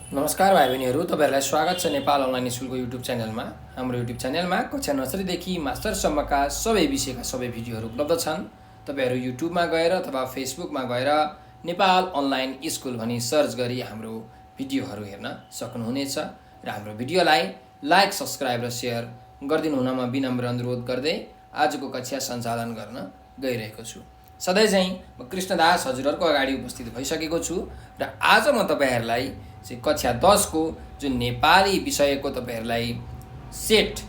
नमस्कार भाइ बहिनीहरू, तपाईँहरूलाई स्वागत छ नेपाल अनलाइन स्कुलको युट्युब च्यानलमा। हाम्रो युट्युब च्यानलमा कक्षा नर्सरीदेखि मास्टरसम्मका सबै विषयका सबै भिडियोहरू उपलब्ध छन्। तपाईँहरू युट्युबमा गएर अथवा फेसबुकमा गएर नेपाल अनलाइन स्कुल भनी सर्च गरी हाम्रो भिडियोहरू हेर्न सक्नुहुनेछ र हाम्रो भिडियोलाई लाइक, सब्सक्राइब र सेयर गरिदिनु हुन म विनम्र अनुरोध गर्दै आजको कक्षा सञ्चालन गर्न गइरहेको छु। सधैँ चाहिँ म कृष्णदास हजुरहरूको अगाडि उपस्थित भइसकेको छु र आज म तपाईँहरूलाई चाहिँ कक्षा 10 को जुन नेपाली विषयको तपाईँहरूलाई सेट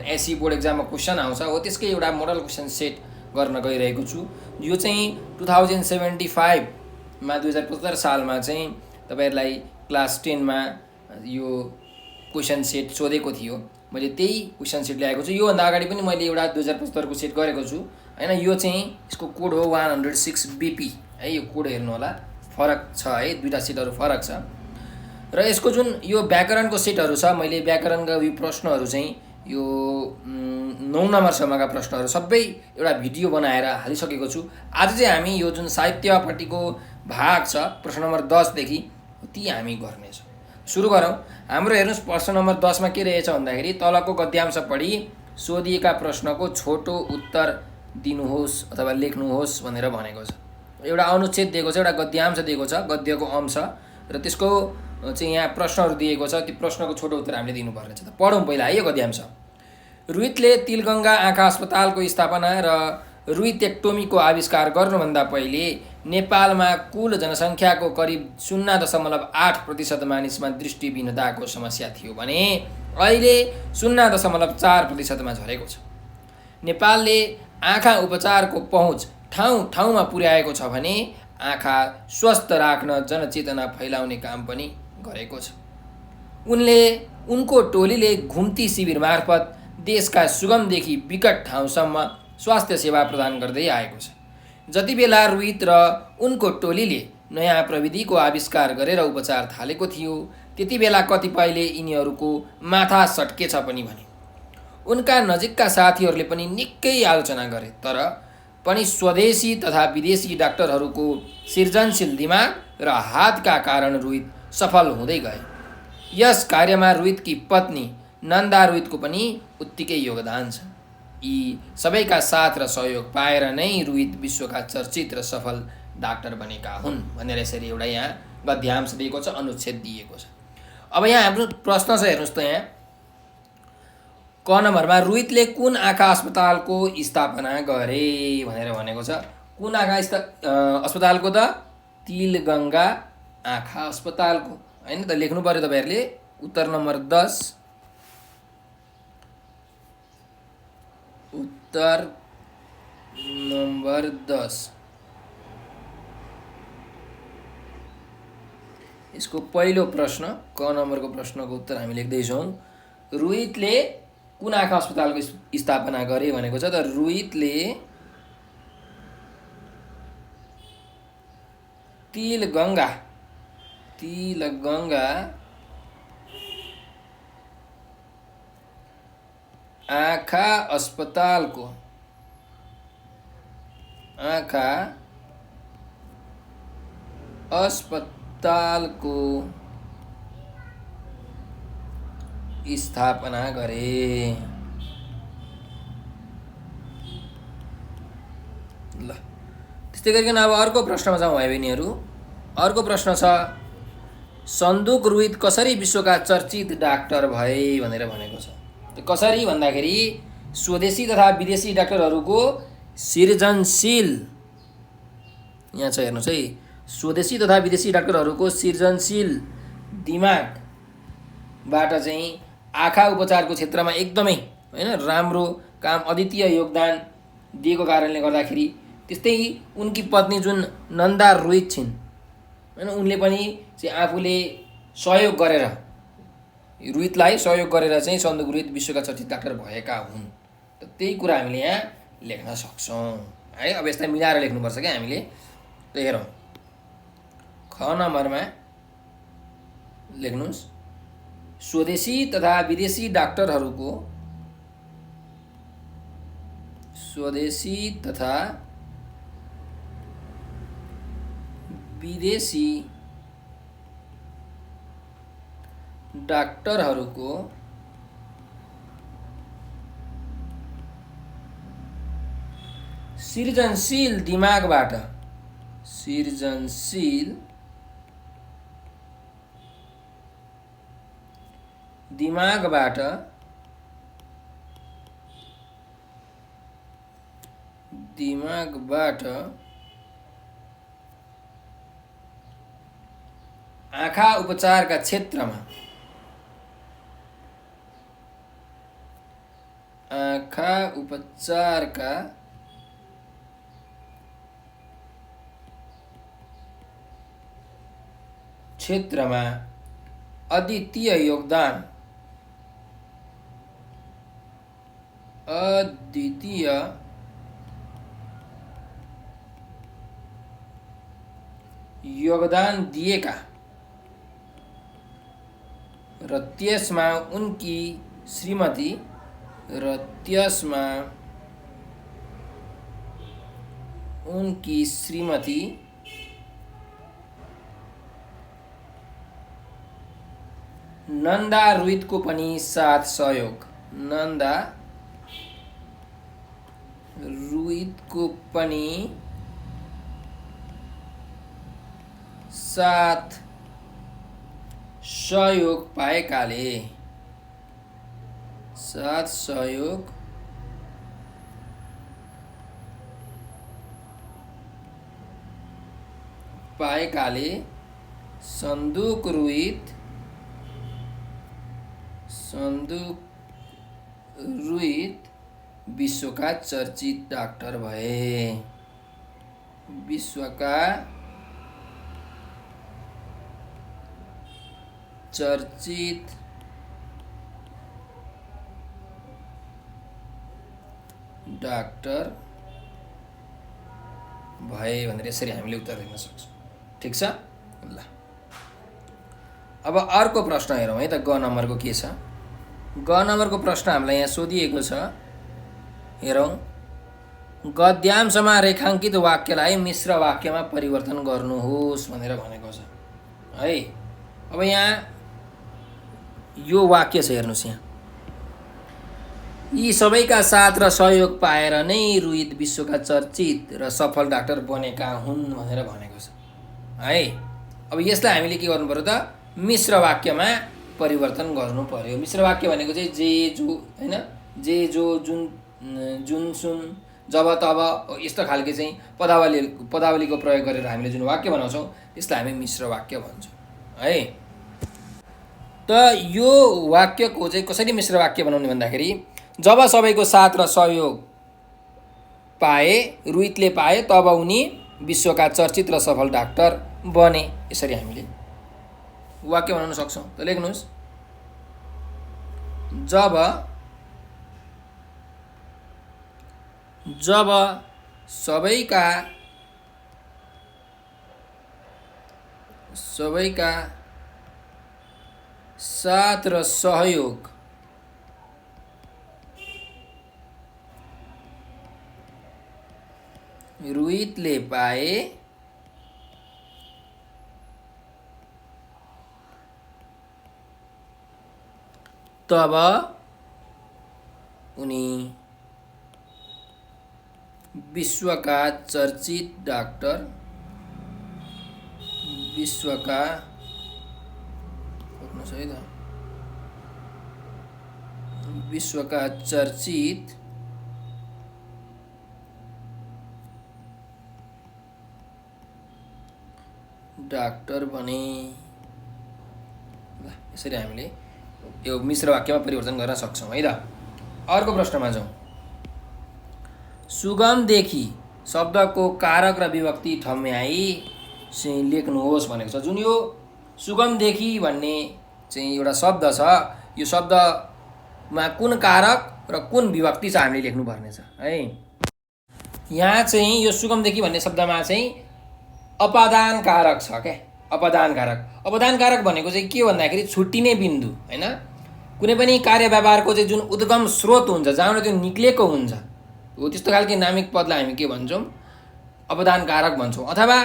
एसई बोर्ड एक्जाममा क्वेसन आउँछ हो त्यसकै एउटा मोडल क्वेसन सेट गर्न गइरहेको छु। यो चाहिँ 2075मा 2075 सालमा चाहिँ तपाईँहरूलाई क्लास 10मा यो क्वेसन सेट सोधेको थियो। मैले त्यही क्वेसन सेट ल्याएको छु। योभन्दा अगाडि पनि मैले एउटा 2075 को सेट गरेको छु हैन। यो चाहिँ यसको कोड हो 106 BP है। यो कोड हेर्नु होला, फरक छ है, दुईटा सेटहरू फरक छ। र यसको जुन यो व्याकरणको सेटहरू छ, मैले व्याकरणका यो प्रश्नहरू चाहिँ यो 9 नम्बरसम्मका प्रश्नहरू सबै एउटा भिडियो बनाएर हालिसकेको छु। आज चाहिँ हामी यो जुन साहित्यपट्टिको भाग छ प्रश्न नम्बर 10 देखि ती हामी गर्नेछौँ। सुरु गरौँ। हाम्रो हेर्नुहोस् प्रश्न नम्बर 10 मा के रहेछ भन्दाखेरि तलको गद्यांश पढी सोधिएका प्रश्नको छोटो उत्तर दिनुहोस् अथवा लेख्नुहोस् भनेर भनेको छ। एउटा अनुच्छेद दिएको छ, एउटा गद्यांश दिएको छ, गद्यको अंश र त्यसको चाहिँ यहाँ प्रश्नहरू दिएको छ। ती प्रश्नको छोटो उत्तर हामीले दिनुपर्ने छ। त पढौँ पहिला है। यो गद्यांश: रुइतले तिलगङ्गा आँखा अस्पतालको स्थापना र रुइटेक्टोमीको आविष्कार गर्नुभन्दा पहिले नेपालमा कुल जनसङ्ख्याको करिब 0.8% मानिसमा दृष्टिविहीनताको समस्या थियो भने अहिले 0.4%मा झरेको छ। नेपालले आँखा उपचारको पहुँच ठाउँ ठाउँमा पुर्याएको छ भने आँखा स्वस्थ राख्न जनचेतना फैलाउने काम पनि गरेको छ। उनको टोलीले घुम्ती शिविर मार्फत देशका सुगमदेखि विकट ठाउँसम्म स्वास्थ्य सेवा प्रदान गर्दै आएको छ। जति बेला रुइत र उनको टोलीले नयाँ प्रविधिको आविष्कार गरेर उपचार थालेको थियो त्यति बेला कतिपयले यिनीहरूको माथा सट्केछ पनि भने। उनका नजिकका साथीहरूले पनि निकै आलोचना गरे, तर पनि स्वदेशी तथा विदेशी डाक्टरहरूको सृजनशील दिमाग र हातका कारण रुइत सफल हुँदै गए। यस कार्यमा रुइतकी पत्नी नन्दा रुइतको पनि उत्तिकै योगदान छ। यी सबैका साथ र सहयोग पाएर नै रुइत विश्वका चर्चित र सफल डाक्टर बनेका हुन् भनेर यसरी एउटा यहाँ गद्यांश दिएको छ, अनुच्छेद दिएको छ। अब यहाँ हाम्रो प्रश्न छ, हेर्नुहोस् त यहाँ क नम्बरमा रुइतले कुन आँखा अस्पतालको स्थापना गरे भनेर भनेको छ। कुन आँखा अस्पतालको त? तिलगङ्गा आँखा अस्पतालको हैन त। लेख्नु पर्यो तपाईँहरूले उत्तर नम्बर 10। उत्तर नम्बर 10 यसको पहिलो प्रश्न क नम्बरको प्रश्नको उत्तर हामी लेख्दैछौँ। रुइतले कुन आँखा अस्पतालको स्थापना गरे भनेको छ। त रुइतले तिलगङ्गा आँखा अस्पतालको स्थापना गरे। ल त्यस्तै गरिकन अब अर्को प्रश्नमा जाउँ भाइ बहिनीहरू। अर्को प्रश्न छ, सन्दुक रुइत कसरी विश्वका चर्चित डाक्टर भए भनेर भनेको छ। कसरी भन्दाखेरि स्वदेशी तथा विदेशी डाक्टरहरूको सृजनशील, यहाँ छ हेर्नुहोस् है, स्वदेशी तथा विदेशी डाक्टरहरूको सृजनशील दिमागबाट चाहिँ आँखा उपचारको क्षेत्रमा एकदमै हैन राम्रो काम, अद्वितीय योगदान दिएको कारणले गर्दाखेरि, त्यस्तै उनकी पत्नी जुन नन्दा रुइत छिन् हैन, उनले पनि चाहिँ आफूले सहयोग गरेर रुइतलाई सहयोग गरेर चाहिँ सन्दुक रुइत विश्वका चर्चित डाक्टर भएका हुन्। त त्यही कुरा हामीले यहाँ लेख्न सक्छौँ है। अब यसलाई मिलाएर लेख्नुपर्छ क्या हामीले। त हेरौँ, ख नम्बरमा लेख्नुहोस्, स्वदेशी तथा विदेशी डाक्टरहरूको विदेशी डाक्टरहरूको सृजनशील दिमागबाट आँखा उपचारका क्षेत्रमा अद्वितीय योगदान दिएका र त्यसमा उनकी श्रीमती नन्दा रुइतको पनि साथ सहयोग पाएकाले सन्दुक रुइत विश्वका चर्चित डाक्टर भए। भनेर यसरी हामीले उत्तर दिन सक्छौँ। ठिक छ। ल अब अर्को प्रश्न हेरौँ है त। ग नम्बरको के छ? ग नम्बरको प्रश्न हामीलाई यहाँ सोधिएको छ। हेरौँ, गद्यांशमा रेखाङ्कित वाक्यलाई मिश्र वाक्यमा परिवर्तन गर्नुहोस् भनेर भनेको छ है। अब यहाँ यो वाक्य छ, हेर्नुहोस् यहाँ, यी सबैका साथ र सहयोग पाएर नै रुइत विश्वका चर्चित र सफल डाक्टर बनेका हुन् भनेर भनेको छ है। अब यसलाई हामीले के गर्नु पर्यो त? मिश्र वाक्यमा परिवर्तन गर्नु पर्यो। मिश्र वाक्य भनेको चाहिँ जे जो हैन, जे जो, जुन जुन सुन, जब तब, यस्तो खालके चाहिँ पदावलीको प्रयोग गरेर हामीले जुन वाक्य बनाउँछौँ त्यसलाई हामी मिश्र वाक्य भन्छौँ है। त यो वाक्यको चाहिँ कसरी मिश्र वाक्य बनाउने भन्दाखेरि, जब सबैको साथ र सहयोग पाए, रुइतले पाए, तब उनी विश्वका चर्चित र सफल डाक्टर बने। यसरी हामीले वाक्य बनाउन सक्छौँ। त लेख्नुहोस्, जब सबैका साथ र सहयोग रुइतले पाए, तब उनी विश्वका चर्चित डाक्टर बने। यसरी हामीले यो मिश्र वाक्यमा परिवर्तन गर्न सक्छौँ है त। अर्को प्रश्नमा जाउँ। सुगमदेखि शब्दको कारक र विभक्ति ठम्याई चाहिँ लेख्नुहोस् भनेको छ। जुन यो सुगमदेखि भन्ने चाहिँ एउटा शब्द छ, यो शब्दमा कुन कारक र कुन विभक्ति छ हामीले लेख्नुपर्ने छ है। यहाँ चाहिँ यो सुगमदेखि भन्ने शब्दमा चाहिँ अपादान कारक छ क्या। अपादान कारक भनेको चाहिँ के भन्दाखेरि छुट्टिने बिन्दु हैन। कुनै पनि कार्य व्यवहारको चाहिँ जुन उद्गम स्रोत हुन्छ, जहाँबाट त्यो निक्लेको हुन्छ, हो त्यस्तो खालको नामिक पदलाई हामी के भन्छौँ? अपादान कारक भन्छौँ। अथवा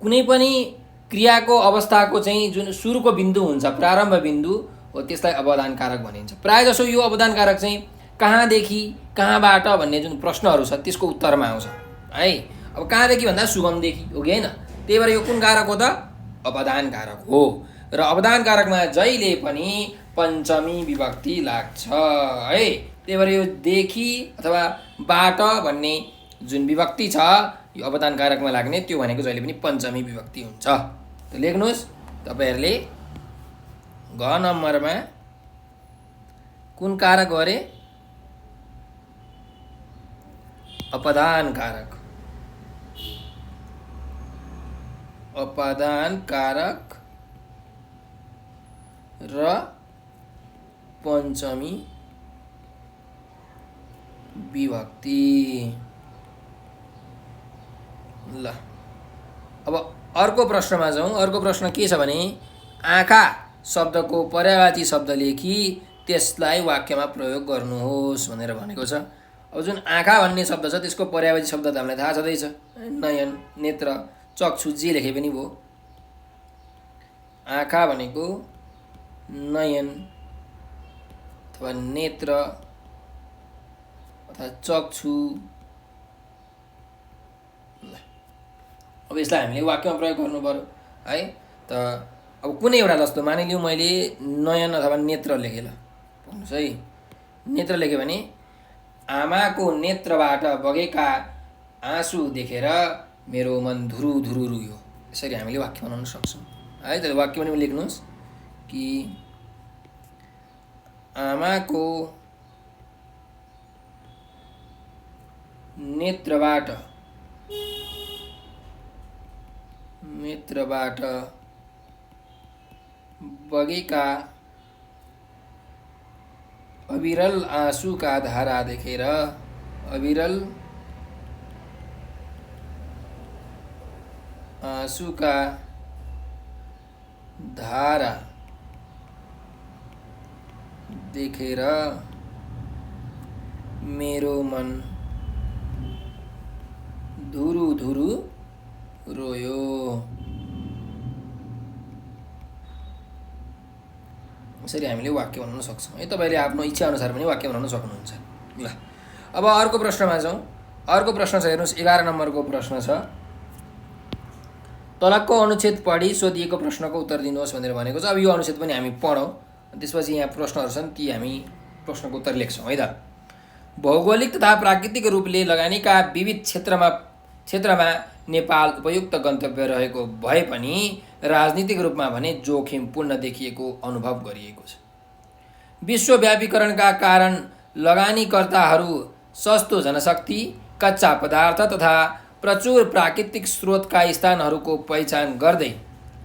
कुनै पनि क्रियाको अवस्थाको चाहिँ जुन सुरुको बिन्दु हुन्छ, प्रारम्भ बिन्दु, हो त्यसलाई अवदान कारक भनिन्छ। प्रायःजसो यो अवदान कारक चाहिँ कहाँदेखि कहाँबाट भन्ने जुन प्रश्नहरू छ त्यसको उत्तरमा आउँछ है। अब कहाँदेखि भन्दा सुगमदेखि हो कि होइन, त्यही भएर यो कुन कारक हो त? अवदान कारक हो। र अवदान कारकमा जहिले पनि पञ्चमी विभक्ति लाग्छ है। त्यही भएर यो देखि अथवा बाट भन्ने जुन विभक्ति छ यो अवदान कारकमा लाग्ने, त्यो भनेको जहिले पनि पञ्चमी विभक्ति हुन्छ। त लेख्नुहोस् तपाईँहरूले घ नम्बरमा कुन कारक हो अरे? अपदान कारक। अपदान कारक र पञ्चमी विभक्ति। ल अब अर्को प्रश्नमा जाउँ। अर्को प्रश्न के छ भने आँखा शब्दको पर्यायवाची शब्द लेखी त्यसलाई वाक्यमा प्रयोग गर्नुहोस् भनेर भनेको छ। अब जुन आँखा भन्ने शब्द छ त्यसको पर्यायवाची शब्द त हामीलाई थाहा छँदैछ, नयन, नेत्र, चक्षु, जे लेखे पनि भयो। आँखा भनेको नयन अथवा नेत्र अथवा चक्षु। अब यसलाई हामीले वाक्यमा प्रयोग गर्नु पर्यो है। त अब कुनै एउटा जस्तो मानिलिउँ मैले नयन अथवा नेत्र लेखेँ। ल भन्नुहोस् है, नेत्र लेखेँ भने आमाको नेत्रबाट बगेका आँसु देखेर मेरो मन धुरु धुरु रुयो। यसरी हामीले वाक्य बनाउन सक्छौँ है। त वाक्य पनि लेख्नुहोस् कि आमाको नेत्रबाट बगेका अविरल आँसुका धारा देखेर, अविरल आँसुका धारा देखेर मेरो मन धुरु धुरु रोयो। यसरी हामीले वाक्य बनाउन सक्छौँ है। तपाईँले आफ्नो इच्छा अनुसार पनि वाक्य बनाउन सक्नुहुन्छ। ल अब अर्को प्रश्नमा जाउँ। अर्को प्रश्न छ, हेर्नुहोस् 11 नम्बरको प्रश्न छ। तलको अनुच्छेद पढी सोधिएको प्रश्नको उत्तर दिनुहोस् भनेर भनेको छ। अब यो अनुच्छेद पनि हामी पढौँ, त्यसपछि यहाँ प्रश्नहरू छन् ती हामी प्रश्नको उत्तर लेख्छौँ है त। भौगोलिक तथा प्राकृतिक रूपले लगानीका विविध क्षेत्रमा नेपाल उपयुक्त गन्तव्य रहेको भए पनि राजनीतिक रूपमा भने जोखिमपूर्ण देखिएको अनुभव गरिएको छ। विश्वव्यापीकरणका कारण लगानीकर्ताहरू सस्तो जनशक्ति, कच्चा पदार्थ तथा प्रचुर प्राकृतिक स्रोतका स्थानहरूको पहिचान गर्दै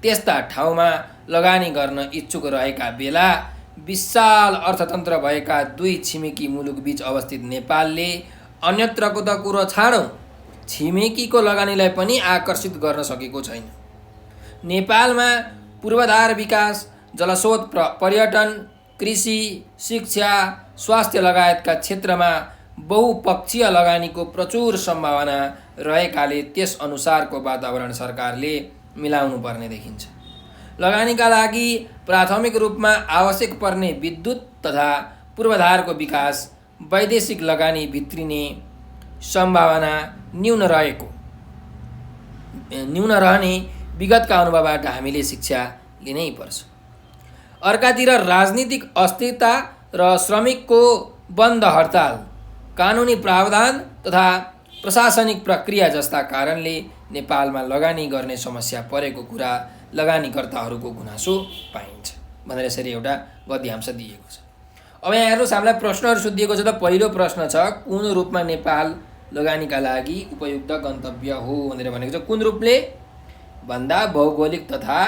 त्यस्ता ठाउँमा लगानी गर्न इच्छुक रहेका बेला विशाल अर्थतन्त्र भएका दुई छिमेकी मुलुकबीच अवस्थित नेपालले अन्यत्रको त कुरो छाडौँ, छिमेकीको लगानीलाई पनि आकर्षित गर्न सकेको छैन। नेपालमा पूर्वाधार विकास, जलस्रोत पर्यटन, कृषि, शिक्षा, स्वास्थ्य लगायतका क्षेत्रमा बहुपक्षीय लगानीको प्रचुर सम्भावना रहेकाले त्यस अनुसारको वातावरण सरकारले मिलाउनु पर्ने देखिन्छ। लगानीका लागि प्राथमिक रूपमा आवश्यक पर्ने विद्युत तथा पूर्वाधारको विकास, वैदेशिक लगानी भित्रिने सम्भावना न्यून रहने विगतका अनुभवबाट हामीले शिक्षा लिनै पर्छ। अर्कातिर राजनीतिक अस्थिरता र श्रमिकको बन्द हडताल, कानुनी प्रावधान तथा प्रशासनिक प्रक्रिया जस्ता कारणले नेपालमा लगानी गर्ने समस्या परेको कुरा लगानीकर्ताहरूको गुनासो पाइन्छ भनेर यसरी एउटा गद्यांश दिएको छ। अब यहाँ हेर्नुहोस्, हामीलाई प्रश्नहरू सोधिएको छ। त पहिलो प्रश्न छ, कुन रूपमा नेपाल लगानीका लागि उपयुक्त गन्तव्य हो भनेर भनेको छ। कुन रूपले भन्दा भौगोलिक तथा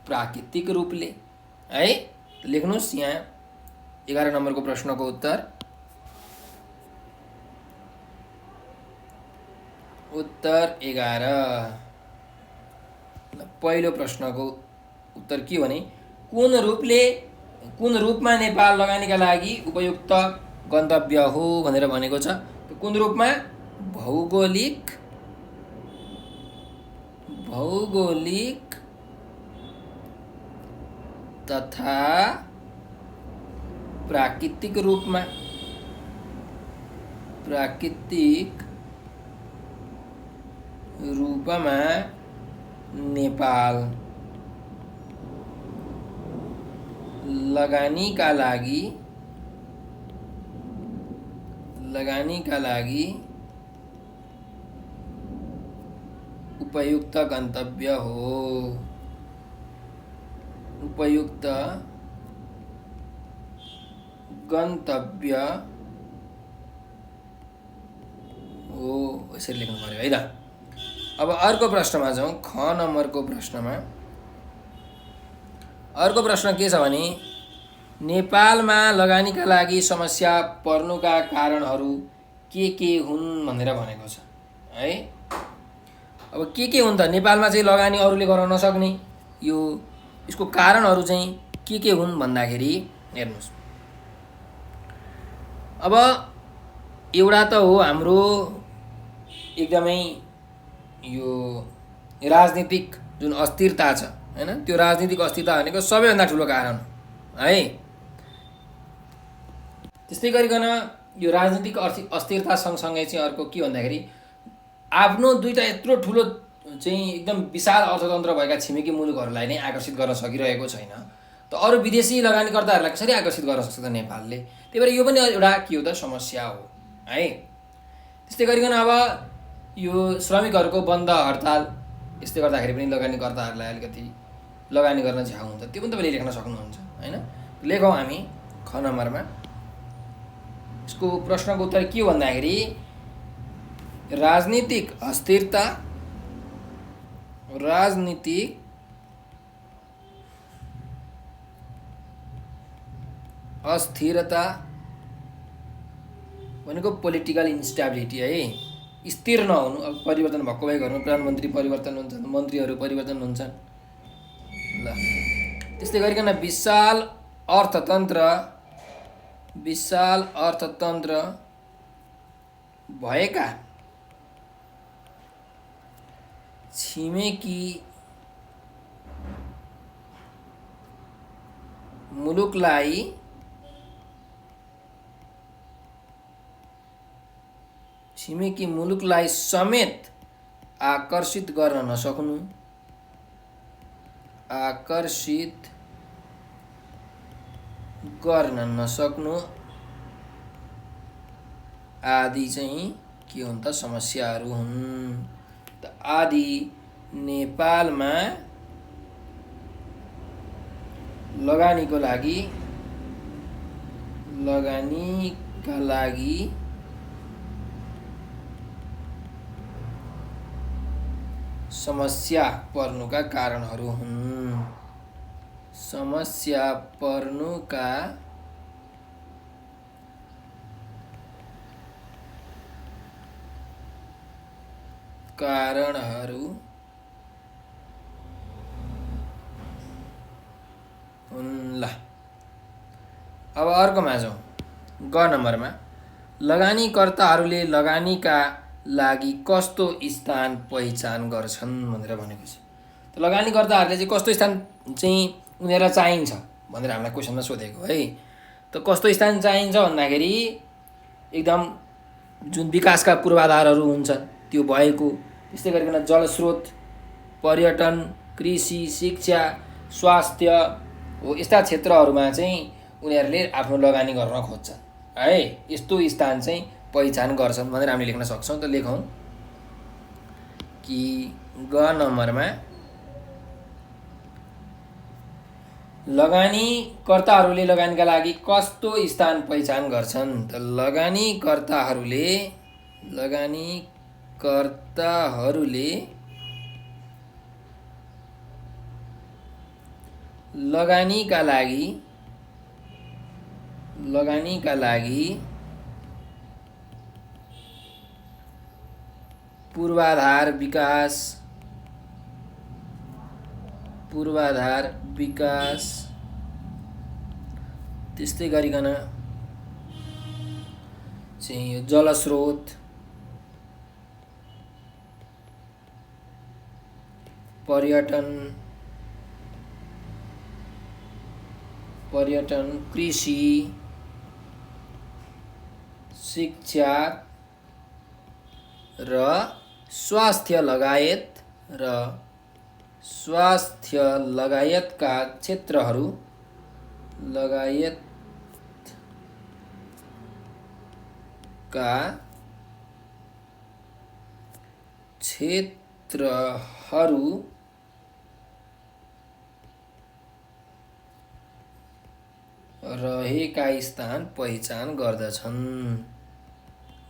प्राकृतिक रूपले है। लेख्नुहोस् यहाँ 11 नम्बरको प्रश्नको उत्तर। उत्तर 11। पहिलो प्रश्नको उत्तर के हो भने कुन रूपमा नेपाल लगानीका लागि उपयुक्त गन्तव्य हो भनेर भनेको छ। कुन रूपमा? भौगोलिक तथा प्राकृतिक रूपमा नेपाल लगानीका लागि उपयुक्त गन्तव्य हो यसरी लेख्नु पर्यो है त। अब अर्को प्रश्नमा जाउँ, ख नम्बरको प्रश्नमा। अर्को प्रश्न के छ भने नेपालमा लगानीका लागि समस्या पर्नुका कारणहरू के हुन् भनेर भनेको छ है। अब के हुन् त नेपालमा चाहिँ लगानी अरूले गर्न नसक्ने, यसको कारणहरू चाहिँ के हुन् भन्दाखेरि हेर्नुहोस्, अब एउटा त हो हाम्रो एकदमै यो राजनीतिक जुन अस्थिरता छ हैन, त्यो राजनीतिक अस्थिरता भनेको सबैभन्दा ठुलो कारण है। त्यस्तै गरिकन यो राजनीतिक अस्थिरता सँगसँगै चाहिँ अर्को के भन्दाखेरि आफ्नो दुईटा यत्रो ठुलो चाहिँ एकदम विशाल अर्थतन्त्र भएका छिमेकी मुलुकहरूलाई नै आकर्षित गर्न सकिरहेको छैन, त अरू विदेशी लगानीकर्ताहरूलाई कसरी आकर्षित गर्न सक्छ त नेपालले। त्यही भएर यो पनि एउटा के हो त समस्या हो है। त्यस्तै गरिकन अब यो श्रमिकहरूको बन्द हडताल यसले गर्दाखेरि पनि लगानीकर्ताहरूलाई अलिकति लगानी गर्न झ्याउ हुन्छ, त्यो पनि तपाईँले लेख्न सक्नुहुन्छ हैन। लेखौँ हामी ख नम्बरमा। यसको प्रश्नको उत्तर के हो भन्दाखेरि राजनीतिक अस्थिरता भनेको पोलिटिकल इन्स्टेबिलिटी है, स्थिर नहुनु। अब परिवर्तन भएको भए घरमा प्रधानमन्त्री परिवर्तन हुन्छन्, मन्त्रीहरू परिवर्तन हुन्छन् ल। त्यस्तै गरिकन विशाल अर्थतन्त्र भएका छिमेकी मुलुकलाई समेत आकर्षित गर्न नसक्नु आदि चाहिँ के हुन् त समस्याहरू हुन्। त आदि नेपालमा लगानीका लागि समस्या पर्नुका कारणहरू हुन्। समस्या पर्नुका कारणहरू हुन् ल। अब अर्कोमा जाउँ, ग नम्बरमा। लगानीकर्ताहरूले लगानीका लागि कस्तो स्थान पहिचान गर्छन् भनेर भनेको छ। त लगानीकर्ताहरूले चाहिँ कस्तो स्थान चाहिँ उनीहरूलाई चाहिन्छ भनेर हामीलाई क्वेसनमा सोधेको है। त कस्तो स्थान चाहिन्छ भन्दाखेरि एकदम जुन विकासका पूर्वाधारहरू हुन्छन् त्यो भएको, त्यस्तै गरिकन जलस्रोत, पर्यटन, कृषि, शिक्षा, स्वास्थ्य हो यस्ता क्षेत्रहरूमा चाहिँ उनीहरूले आफ्नो लगानी गर्न खोज्छन् है। यस्तो स्थान चाहिँ पहिचान गर्छन् भनेर हामीले लेख्न सक्छौँ। त लेखौँ कि ग नम्बरमा लगानीकर्ताहरूले लगानीका लागि कस्तो स्थान पहिचान गर्छन्। त लगानीकर्ताहरूले लगानीका लागि पूर्वाधार विकास त्यस्तै गरिकन चाहिँ यो जलस्रोत, पर्यटन, कृषि शिक्षा र स्वास्थ्य लगायतका क्षेत्रहरू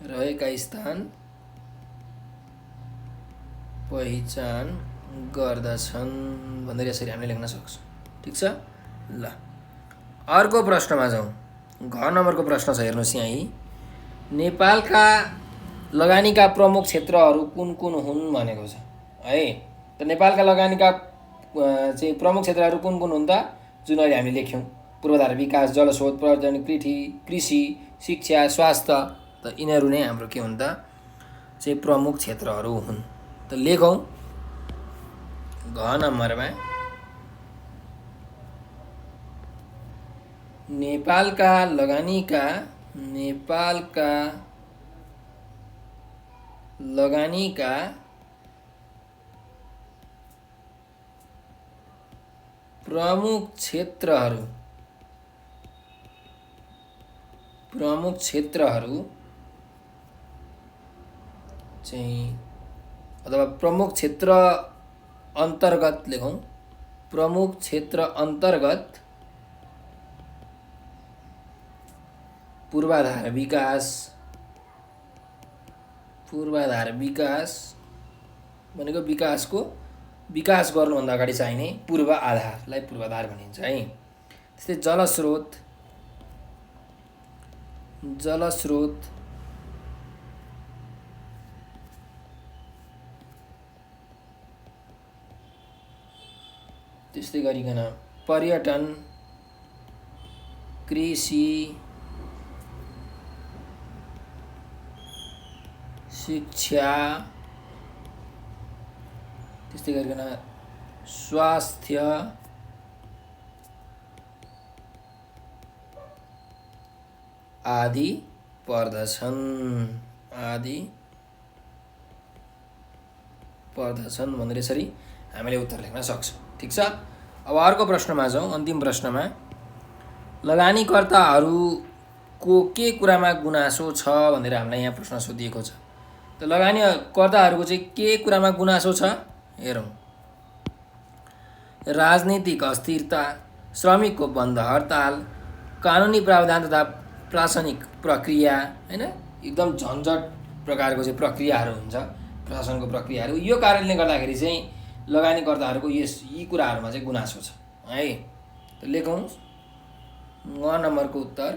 रहेका स्थान पहिचान गर्दछन् भनेर यसरी हामीले लेख्न सक्छौँ। ठिक छ। ल अर्को प्रश्नमा जाउँ। घ नम्बरको प्रश्न छ, हेर्नुहोस् यहीँ। नेपालका लगानीका प्रमुख क्षेत्रहरू कुन कुन हुन् भनेको छ है। त नेपालका लगानीका चाहिँ प्रमुख क्षेत्रहरू कुन कुन हुन् त, जुन अहिले हामीले लेख्यौँ। पूर्वाधार विकास, जलस्रोत, पर्यटन, कृषि, शिक्षा, स्वास्थ्य। त यिनीहरू नै हाम्रो के हुन् त चाहिँ प्रमुख क्षेत्रहरू हुन्। त लेखौँ घ नम्बरमा नेपालका लगानीका प्रमुख क्षेत्रहरू चाहिँ अथवा प्रमुख क्षेत्र अन्तर्गत लेखौँ। प्रमुख क्षेत्र अन्तर्गत पूर्वाधार विकास भनेको विकास गर्नुभन्दा अगाडि चाहिने पूर्व आधारलाई पूर्वाधार भनिन्छ है। त्यस्तै जलस्रोत त्यस्तै गरिकन पर्यटन, कृषि, शिक्षा, त्यस्तै गरिकन स्वास्थ्य, आदि पर्दछन् भनेर यसरी हामीले उत्तर लेख्न सक्छौँ। ठिक छ। अब अर्को प्रश्नमा जाउँ। अन्तिम प्रश्नमा लगानीकर्ताहरूको के कुरामा गुनासो छ भनेर हामीलाई यहाँ प्रश्न सोधिएको छ। त लगानीकर्ताहरूको चाहिँ के कुरामा गुनासो छ हेरौँ। राजनीतिक अस्थिरता, श्रमिकको बन्द हडताल, कानुनी प्रावधान तथा प्रशासनिक प्रक्रिया, होइन, एकदम झन्झट प्रकारको चाहिँ प्रक्रियाहरू हुन्छ, प्रशासनको प्रक्रियाहरू। यो कारणले गर्दाखेरि चाहिँ लगानीकर्ताहरूको यी कुराहरूमा चाहिँ गुनासो छ है। त लेखौँ ग नम्बरको उत्तर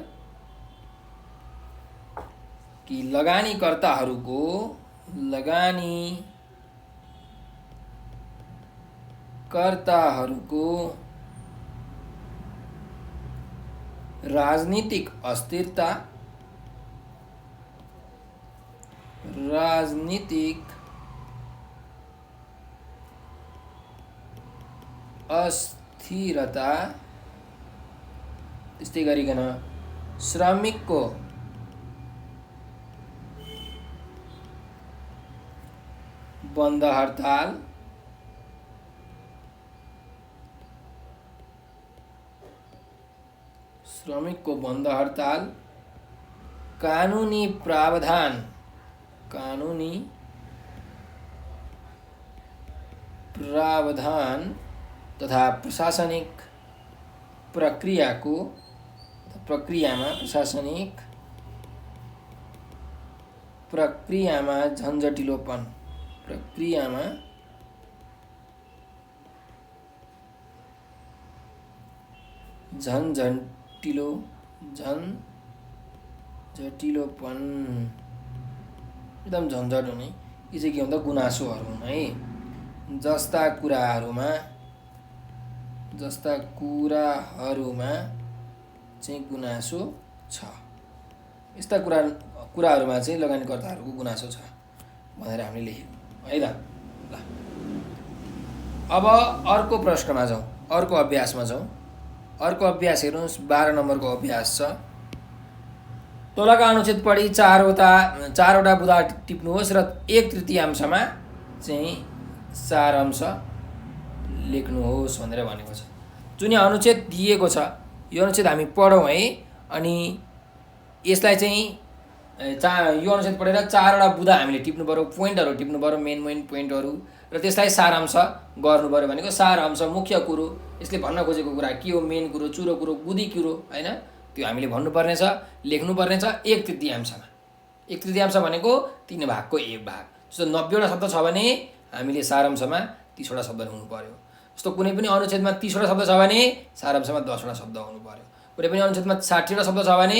कि लगानीकर्ताहरूको राजनीतिक अस्थिरता, त्यस्तै गरिकन श्रमिकको बन्द हडताल, कानुनी प्रावधान तथा प्रशासनिक प्रक्रियामा झन्झटिलोपन, एकदम झन्झट हुने, यी चाहिँ के हुन्छ गुनासोहरू हुन् है। जस्ता कुराहरूमा चाहिँ गुनासो छ। यस्ता कुराहरूमा चाहिँ लगानीकर्ताहरूको गुनासो छ भनेर हामीले लेख्यौँ है त। ल अब अर्को प्रश्नमा जाउँ, अर्को अभ्यासमा जाउँ। अर्को अभ्यास हेर्नुहोस्, 12 नम्बरको अभ्यास छ। तलका अनुच्छेद पढी चारवटा बुँदा टिप्नुहोस् र 1/3 चाहिँ सारांश लेख्नुहोस् भनेर भनेको छ। जुन यहाँ अनुच्छेद दिएको छ यो अनुच्छेद हामी पढौँ है। अनि यसलाई चाहिँ यो अनुच्छेद पढेर 4वटा बुँदा हामीले टिप्नु पर्यो, पोइन्टहरू टिप्नु पर्यो, मेन पोइन्टहरू, र त्यसलाई सारांश गर्नु पर्यो। भनेको सारांश मुख्य कुरो, यसले भन्न खोजेको कुरा के हो, मेन कुरो, चुरो कुरो, बुँदी कुरो होइन, त्यो हामीले भन्नुपर्ने छ, लेख्नुपर्ने छ 1/3। 1/3 भनेको 3 भागको 1 भाग। जस्तो 90वटा शब्द छ भने हामीले सारांशमा 30वटा शब्द हुनु पर्यो। जस्तो कुनै पनि अनुच्छेदमा 30वटा शब्द छ भने सारांशमा 10वटा शब्द हुनु पर्यो। कुनै पनि अनुच्छेदमा 60वटा शब्द छ भने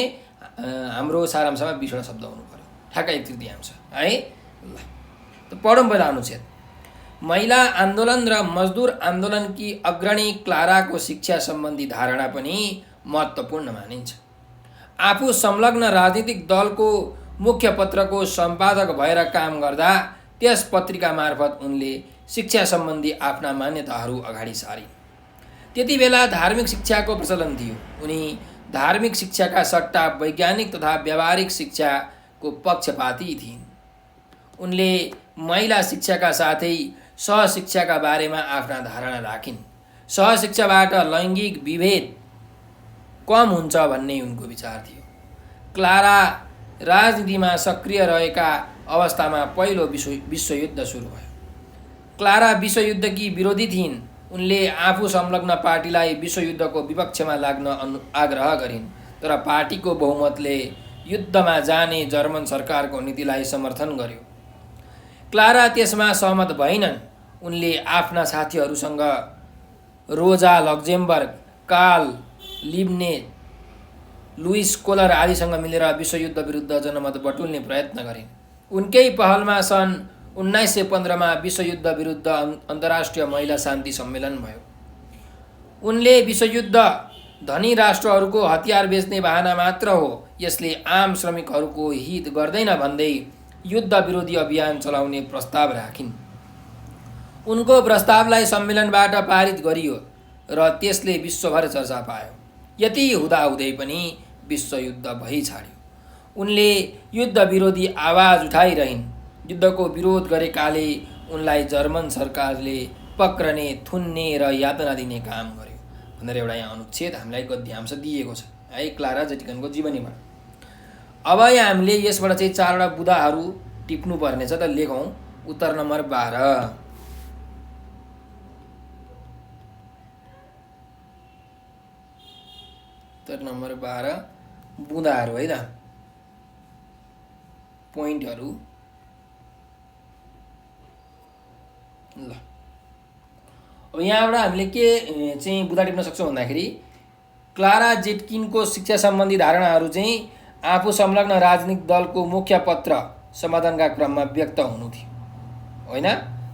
हाम्रो सारांशमा 20वटा शब्द हुनु पर्यो। ठ्याक्कै 1/3 है। ल त पढौँ पहिला अनुच्छेद। महिला आन्दोलन र मजदुर आन्दोलनकी अग्रणी क्लाराको शिक्षा सम्बन्धी धारणा पनि महत्त्वपूर्ण मानिन्छ। आफू संलग्न राजनीतिक दलको मुख्य पत्रको सम्पादक भएर काम गर्दा त्यस पत्रिका मार्फत उनले शिक्षा सम्बन्धी आफ्ना मान्यताहरू अगाडि सारिन्। त्यति बेला धार्मिक शिक्षाको प्रचलन थियो। उनी धार्मिक शिक्षाका सट्टा वैज्ञानिक तथा व्यावहारिक शिक्षाको पक्षपाती थिइन्। उनले महिला शिक्षाका साथै सहशिक्षाका बारेमा आफ्ना धारणा राखिन्। सहशिक्षाबाट लैङ्गिक विभेद कम हुन्छ भन्ने उनको विचार थियो। क्लारा राजनीतिमा सक्रिय रहेका अवस्थामा पहिलो विश्वयुद्ध सुरु भयो। क्लारा विश्वयुद्धकी विरोधी थिइन्। उनले आफू संलग्न पार्टीलाई विश्वयुद्धको विपक्षमा लाग्न आग्रह गरिन्, तर पार्टीको बहुमतले युद्धमा जाने जर्मन सरकारको नीतिलाई समर्थन गर्यो। क्लारा त्यसमा सहमत भएनन्। उनले आफ्ना साथीहरूसँग रोजा लक्जेमबर्ग, कार्ल लिब्नेज, लुइस कोलर आदिसँग मिलेर विश्वयुद्ध विरुद्ध जनमत बटुल्ने प्रयत्न गरिन्। उनकै पहलमा सन् 1915 विश्वयुद्ध विरुद्ध अन्तर्राष्ट्रिय महिला शान्ति सम्मेलन भयो। उनले विश्वयुद्ध धनी राष्ट्रहरूको हतियार बेच्ने बहाना मात्र हो, यसले आम श्रमिकहरूको हित गर्दैन भन्दै युद्ध विरोधी अभियान चलाउने प्रस्ताव राखिन्। उनको प्रस्तावलाई सम्मेलनबाट पारित गरियो र त्यसले विश्वभर चर्चा पायो। यति हुँदाहुँदै पनि विश्वयुद्ध भइ छाड्यो। उनले युद्ध विरोधी आवाज उठाइरहन्। युद्धको विरोध गरेकाले उनलाई जर्मन सरकारले पक्रने, थुन्ने र यातना दिने काम गर्यो भनेर एउटा यहाँ अनुच्छेद हामीलाई गद्यांश दिएको छ है क्लारा जेटिकनको जीवनीबाट। अब यहाँ हामीले यसबाट चाहिँ 4वटा बुँदाहरू टिप्नु पर्ने छ। त लेखौँ उत्तर नम्बर 12। उत्तर नम्बर 12 बुँदाहरू है त, पोइन्टहरू। ल अब यहाँबाट हामीले के चाहिँ बुँदा टिप्न सक्छौँ भन्दाखेरि क्लारा जेटकिनको शिक्षा सम्बन्धी धारणाहरू चाहिँ आफू संलग्न राजनीतिक दलको मुख्य पत्र सम्पादनका क्रममा व्यक्त हुनु थियो होइन।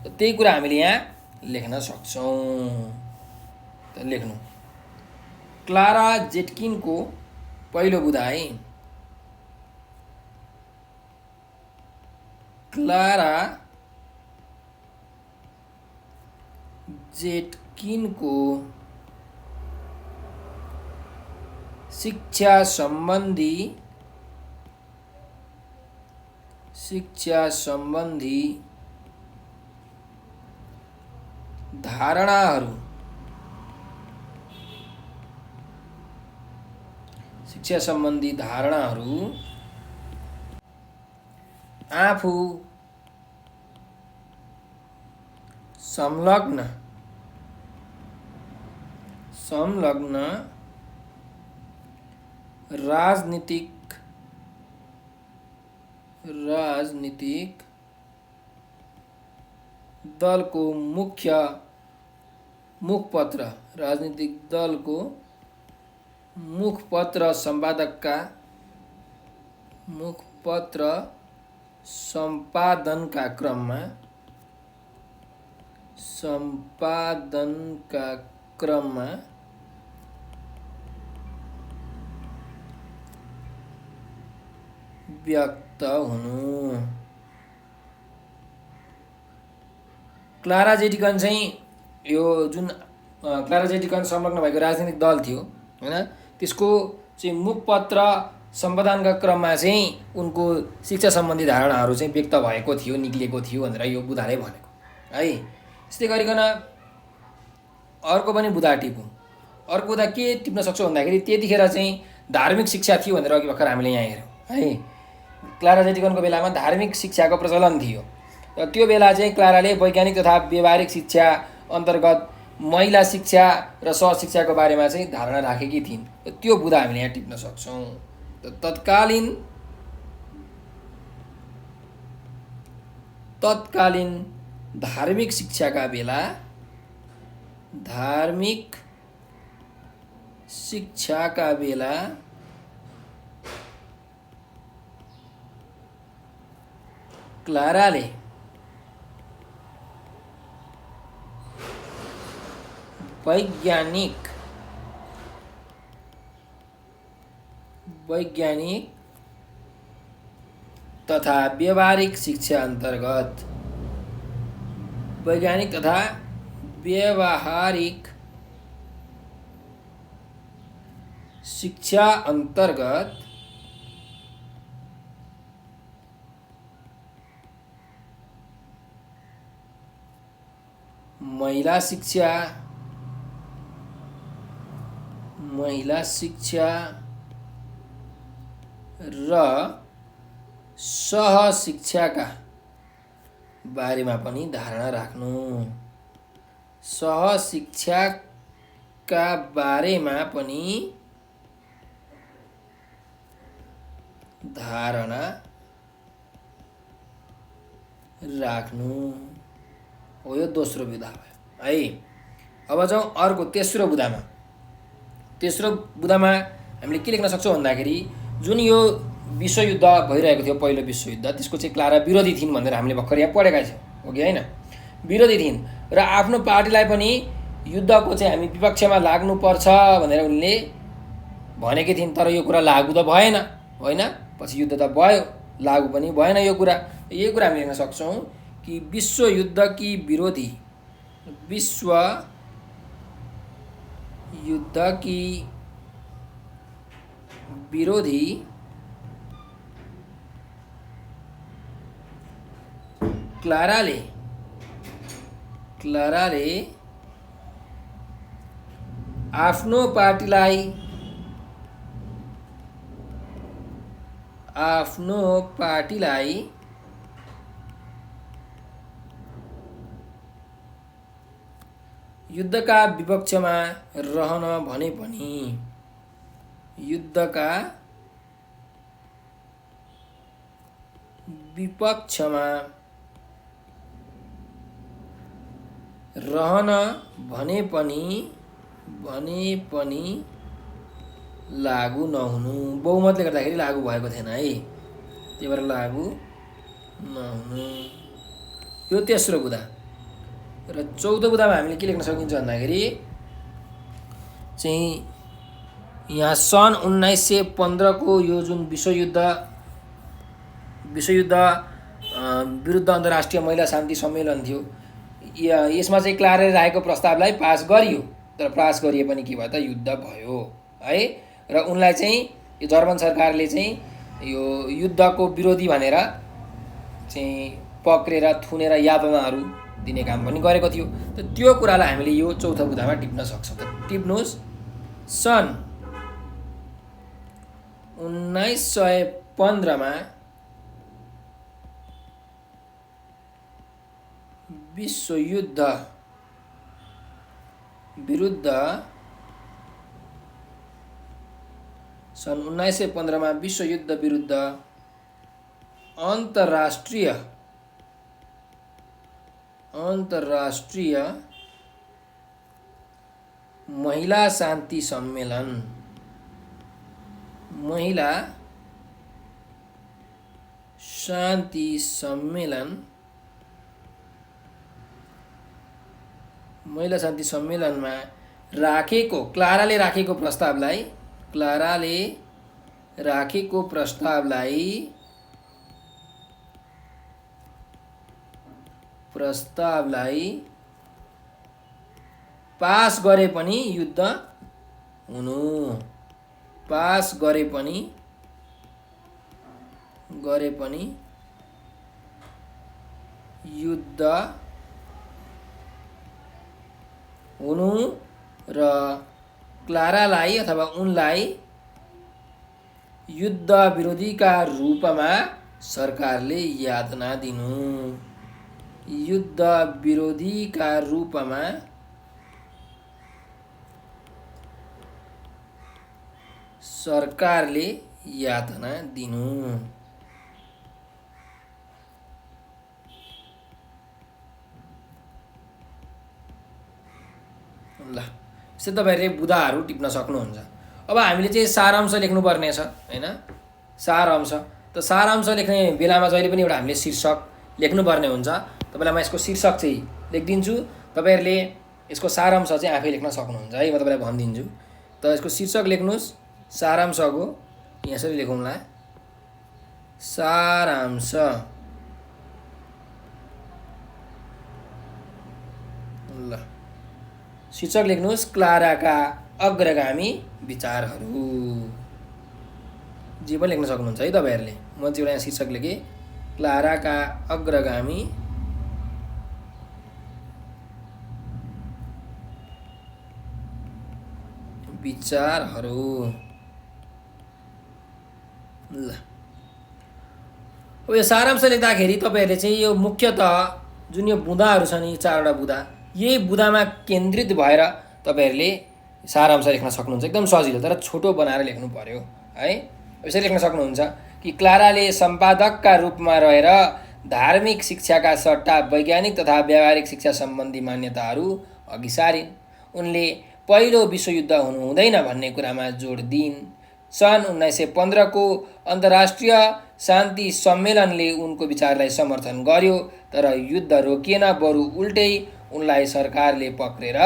त्यही कुरा हामीले यहाँ लेख्न सक्छौँ। त लेख्नु क्लारा जेटकिनको पहिलो बुँदा है। क्लारा जेटकिनको शिक्षा सम्बन्धी धारणाहरू आफू संलग्न राजनीतिक दलको मुखपत्र सम्पादनका क्रममा व्यक्त हुनु। क्लारा जेटिकन चाहिँ यो जुन क्लारा जेटिकन संलग्न भएको राजनीतिक दल थियो होइन, त्यसको चाहिँ मुखपत्र सम्पादनका क्रममा चाहिँ उनको शिक्षा सम्बन्धी धारणाहरू चाहिँ व्यक्त भएको थियो, निक्लिएको थियो भनेर यो बुधाले भनेको है। यस्तै गरिकन अर्को पनि बुधा टिपौँ। अर्को बुधा के टिप्न सक्छौँ भन्दाखेरि त्यतिखेर चाहिँ धार्मिक शिक्षा थियो भनेर अघि भर्खर हामीले यहाँ हेऱ्यौँ है। क्लारा जेटिकनको बेलामा धार्मिक शिक्षाको प्रचलन थियो र त्यो बेला चाहिँ क्लाराले वैज्ञानिक तथा व्यवहारिक शिक्षा अन्तर्गत महिला शिक्षा र सहशिक्षाको बारेमा चाहिँ धारणा राखेकी थिइन्। त्यो बुधा हामीले यहाँ टिप्न सक्छौँ। तत्कालीन धार्मिक शिक्षाका बेला क्लाराले वैज्ञानिक तथा व्यवहारिक शिक्षा अन्तर्गत महिला शिक्षा र सहशिक्षाका बारेमा पनि धारणा राख्नु। सहशिक्षाका बारेमा पनि धारणा राख्नु हो। यो दोस्रो बुधा भयो है। अब जाउँ अर्को तेस्रो बुधामा। तेस्रो बुधामा हामीले के लेख्न सक्छौँ भन्दाखेरि जुन यो विश्वयुद्ध भइरहेको थियो, पहिलो विश्वयुद्ध, त्यसको चाहिँ क्लारा विरोधी थिइन् भनेर हामीले भर्खर यहाँ पढेका छौँ, हो कि होइन? विरोधी थिइन् र आफ्नो पार्टीलाई पनि युद्धको चाहिँ हामी विपक्षमा लाग्नुपर्छ भनेर उनले भनेकी थिइन्। तर यो कुरा लागू त भएन, होइन? पछि युद्ध त भयो, लागू पनि भएन यो कुरा। यही कुरा हामी लेख्न सक्छौँ कि विश्वयुद्धकी विरोधी क्लाराले आफ्नो पार्टीलाई युद्धका विपक्षमा रहन भने पनि लागू नहुनु। बहुमतले गर्दाखेरि लागू भएको थिएन है, त्यही भएर लागू नहुनु। यो तेस्रो बुधा। र चौथो बुधामा हामीले के लेख्न सकिन्छ भन्दाखेरि चाहिँ यहाँ सन् 1915 को यो जुन विश्वयुद्ध विरुद्ध अन्तर्राष्ट्रिय महिला शान्ति सम्मेलन थियो, यसमा चाहिँ क्लाराले राखेको प्रस्तावलाई पास गरियो। तर पास गरिए पनि के भयो त, युद्ध भयो है। र उनलाई चाहिँ यो जर्मन सरकारले चाहिँ यो युद्धको विरोधी भनेर चाहिँ पक्रेर थुनेर यातनाहरू दिने काम पनि गरेको थियो। त त्यो कुरालाई हामीले यो चौथो बुधामा टिप्न सक्छौँ। त टिप्नुहोस्, सन् 1915 मा विश्वयुद्ध विरुद्ध अन्तर्राष्ट्रिय महिला शान्ति सम्मेलनमा क्लाराले राखेको प्रस्तावलाई पास गरे पनि युद्ध गरे पनि युद्ध हुनु र क्लारालाई अथवा उनलाई युद्ध विरोधीका रूपमा सरकारले यातना दिनु। युद्ध विरोधीका रूपमा सरकारले यातना दिनु। ल यसै तपाईहरुले बुदाहरू टिप्न सक्नुहुन्छ। अब हामीले चाहिँ सारांश लेख्नुपर्ने छ हैन, सारांश। त सारांश लेख्ने बेलामा जहिले पनि एउटा हामीले शीर्षक लेख्नुपर्ने हुन्छ। तपाईलाई म यसको शीर्षक चाहिँ लेखिदिन्छु, तपाईहरुले यसको सारांश चाहिँ आफै लेख्न सक्नुहुन्छ है, म तपाईलाई भनिदिन्छु। त यसको शीर्षक लेख्नुस् सारांशको, यसरी लेखौँला सारांश। ल शीर्षक लेख्नुस् क्लाराका अग्रगामी विचारहरू। जे पनि लेख्न सक्नुहुन्छ है तपाईहरुले। म चाहिँ एउटा यहाँ शीर्षक लेखेँ क्लाराका अग्रगामी विचारहरू। ल अब यो सारांश लेख्दाखेरि तपाईहरुले चाहिँ यो मुख्यतः जुन यो बुँदाहरू छन्, यी चारवटा बुँदा, यही बुँदामा केन्द्रित भएर तपाईहरुले सारांश लेख्न सक्नुहुन्छ। एकदम सजिलो, तर छोटो बनाएर लेख्नु पर्यो है। यसरी लेख्न सक्नुहुन्छ कि क्लाराले सम्पादकका रूपमा रहेर धार्मिक शिक्षाका सट्टा वैज्ञानिक तथा व्यावहारिक शिक्षा सम्बन्धी मान्यताहरू अघि सारिन्। उनले पहिलो विश्वयुद्ध हुनु हुँदैन भन्ने कुरामा जोड दिइन्। सन् 1915 को अन्तर्राष्ट्रिय शान्ति सम्मेलनले उनको विचारलाई समर्थन गर्यो, तर युद्ध रोकिएन, बरु उल्टै उनलाई सरकारले पक्रेर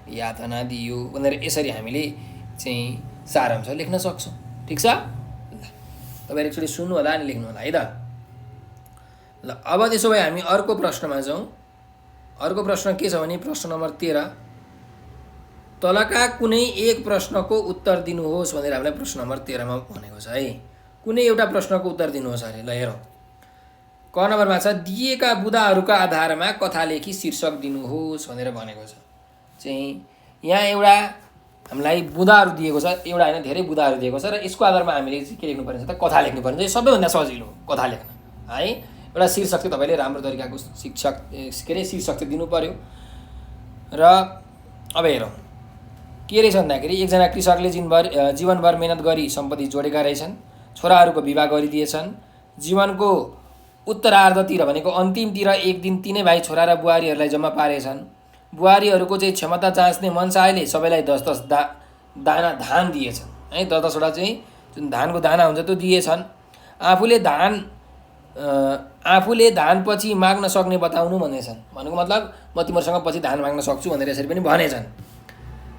यातना दियो भनेर यसरी हामीले चाहिँ सारांश लेख्न सक्छौँ। ठिक छ? ल तपाईहरु एकचोटि सुन्नु होला अनि लेख्नु होला है त। ल अब त्यसो भए हामी अर्को प्रश्नमा जाउँ। अर्को प्रश्न के छ भने प्रश्न नम्बर 13, तलका कुनै एक प्रश्नको उत्तर दिनुहोस् भनेर हामीलाई प्रश्न नम्बर 13 मा भनेको छ है। कुनै एउटा प्रश्नको उत्तर दिनुहोस् अरे। ल हेरौँ, क नम्बरमा छ दिएका बुँदाहरूका आधारमा कथा लेखी शीर्षक दिनुहोस् भनेर भनेको छ। चाहिँ यहाँ एउटा हामीलाई बुँदाहरू दिएको छ, एउटा हैन धेरै बुँदाहरू दिएको छ र यसको आधारमा हामीले चाहिँ के लेख्नुपर्ने छ त, कथा लेख्नुपर्ने छ। सबैभन्दा सजिलो कथा लेख्न है। एउटा शीर्षक चाहिँ तपाईले राम्रो तरिकाको शीर्षक चाहिँ दिनु पर्यो। र अब हेरौँ के रहेछ भन्दाखेरि एकजना कृषकले जीवनभर मेहनत गरी सम्पत्ति जोडेका रहेछन्। छोराहरूको विवाह गरिदिएछन्। जीवनको उत्तरार्धतिर भनेको अन्तिमतिर एक दिन तीनै भाइ छोरा र बुहारीहरूलाई जम्मा पारेछन्। बुहारीहरूको चाहिँ क्षमता जाँच्ने मनसायले सबैलाई 10-10 दाना धान दिएछन् है। 10-10वटा चाहिँ जुन धानको दाना हुन्छ त्यो दिएछन्। आफूले धान पछि माग्न सक्ने बताउनु भनेछन्। भनेको मतलब म तिमीहरूसँग पछि धान माग्न सक्छु भनेर यसरी पनि भनेछन्।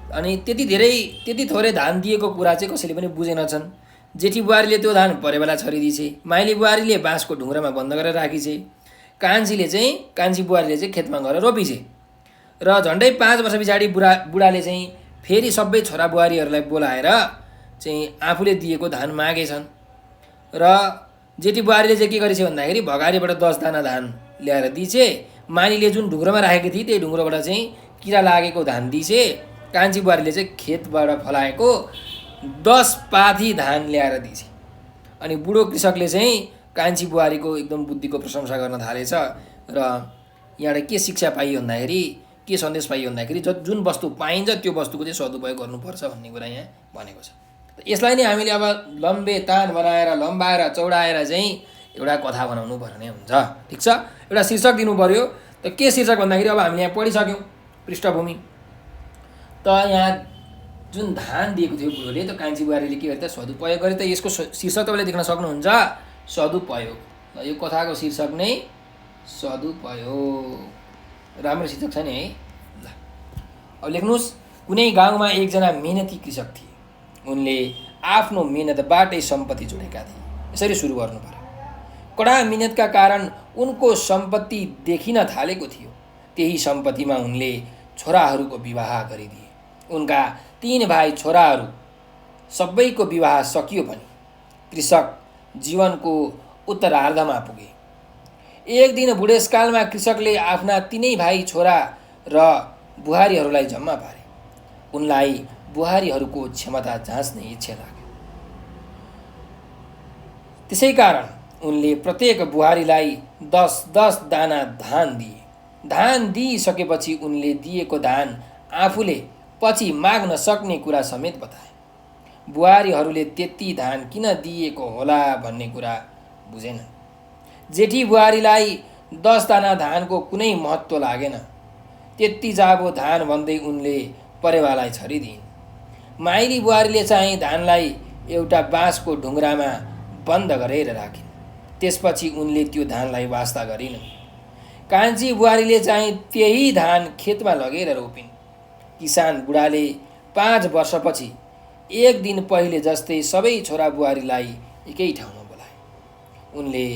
अनि त्यति थोरै धान दिएको कुरा चाहिँ कसैले पनि बुझेनछन्। जेठी बुहारीले त्यो धान परे बेला छरिदिछे। माइली बुहारीले बाँसको ढुङ्ग्रामा बन्द गरेर राखिछे। कान्छी बुहारीले चाहिँ खेतमा गएर रोपिछे। र झन्डै 5 वर्ष पछाडि बुढाले चाहिँ फेरि सबै छोरा बुहारीहरूलाई बोलाएर चाहिँ आफूले दिएको धान मागेछन्। र जेठी बुहारीले चाहिँ के गरेछ भन्दाखेरि भगारीबाट 10 दाना धान ल्याएर दिछे। माइलीले जुन ढुङ्ग्रोमा राखेको थिए त्यही ढुङ्ग्रोबाट चाहिँ किरा लागेको धान दिछे। कान्छी बुहारीले चाहिँ खेतबाट फलाएको 10 पाथी धान ल्याएर दिछे। अनि बुढो कृषकले चाहिँ कान्छी बुहारीको एकदम बुद्धिको प्रशंसा गर्न थालेछ। र यहाँबाट के शिक्षा पाइयो भन्दाखेरि, के सन्देश पाइयो भन्दाखेरि जुन वस्तु पाइन्छ त्यो वस्तुको चाहिँ सदुपयोग गर्नुपर्छ भन्ने कुरा यहाँ भनेको छ। यसलाई नै हामीले अब लम्बे तान बनाएर लम्बाएर चौडाएर चाहिँ एउटा कथा बनाउनु पर्ने हुन्छ। ठिक छ? एउटा शीर्षक दिनु पर्यो। त के शीर्षक भन्दाखेरि अब हामीले यहाँ पढिसक्यौँ पृष्ठभूमि। त यहाँ जुन धान दिएको थियो बुढोले, त कान्छी बुहारीले के गरे त सदुपयोग गरे। त यसको शीर्षक तपाईँले देख्न सक्नुहुन्छ सदुपयोग। ल यो कथाको शीर्षक नै सदुपयोग। राम्रो शीर्षक छ नि है। ल अब लेख्नुहोस्, कुनै गाउँमा एकजना मेहनती कृषक थिए। उनले आफ्नो मेहनतबाटै सम्पत्ति जोडेका थिए। यसरी सुरु गर्नु पर्यो। कडा मेहनतका कारण उनको सम्पत्ति देखिन थालेको थियो। त्यही सम्पत्तिमा उनले छोराहरूको विवाह गरिदिए। उनका 3 भाइ छोराहरू सबैको विवाह सकियो पनि कृषक जीवनको उत्तरार्धमा पुगे। एक दिन बुढेसकालमा कृषकले आफ्ना तीनै भाइ छोरा र बुहारीहरूलाई जम्मा पारे। उनलाई बुहारीहरूको क्षमता जाँच्ने इच्छा लाग्यो। त्यसै कारण उनले प्रत्येक बुहारीलाई 10-10 दाना धान दिए। धान दिइसकेपछि उनले दिएको धान आफूले पछि माग्न सक्ने कुरा समेत बताए। बुहारीहरूले त्यति धान किन दिएको होला भन्ने कुरा बुझेनन्। जेठी बुहारीलाई 10 दाना धानको कुनै महत्त्व लागेन। त्यति जाबो धान भन्दै उनले परेवालाई छरिदिइन्। माइली बुहारीले चाहिँ धानलाई एउटा बाँसको ढुङ्ग्रामा बन्द गरेर राखिन्। त्यसपछि उनले त्यो धानलाई वास्ता गरिन्। कान्छी बुहारीले चाहिँ त्यही धान खेतमा लगेर रोपिन्। किसान बुढाले 5 वर्षपछि एक दिन पहिले जस्तै सबै छोरा बुहारीलाई एकै ठाउँमा बोलाए। उनले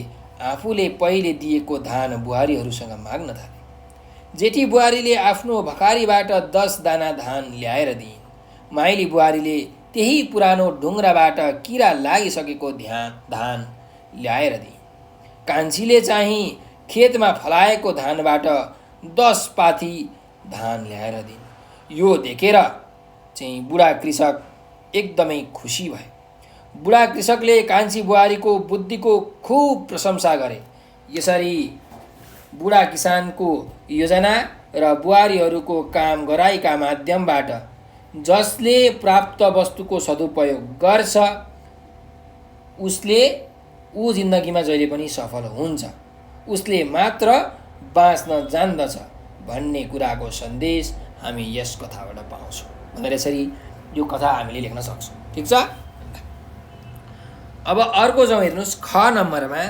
आफूले पहिले दिएको धान बुहारीहरूसँग माग्न थाले। जेठी बुहारीले आफ्नो भकारीबाट 10 दाना धान ल्याएर दिइन्। माइली बुहारीले त्यही पुरानो ढुङ्ग्राबाट किरा लागिसकेको धान ल्याएर दिइन्। कान्छीले चाहिँ खेतमा फलाएको धानबाट 10 पाथी धान ल्याएर दिइन्। यो देखेर चाहिँ बुढा कृषक एकदमै खुसी भए। बुढा कृषकले कान्छी बुहारीको बुद्धिको खुब प्रशंसा गरे। यसरी बुढा किसानको योजना र बुहारीहरूको काम गराइका माध्यमबाट जसले प्राप्त वस्तुको सदुपयोग गर्छ ऊ जिन्दगीमा जहिले पनि सफल हुन्छ। उसले मात्र बाँच्न जान्दछ भन्ने कुराको सन्देश हामी यस कथाबाट पाउँछौँ भनेर यसरी यो कथा हामीले लेख्न सक्छौँ। ठिक छ। अब अर्को जाउँ हेर्नुहोस्। ख नम्बरमा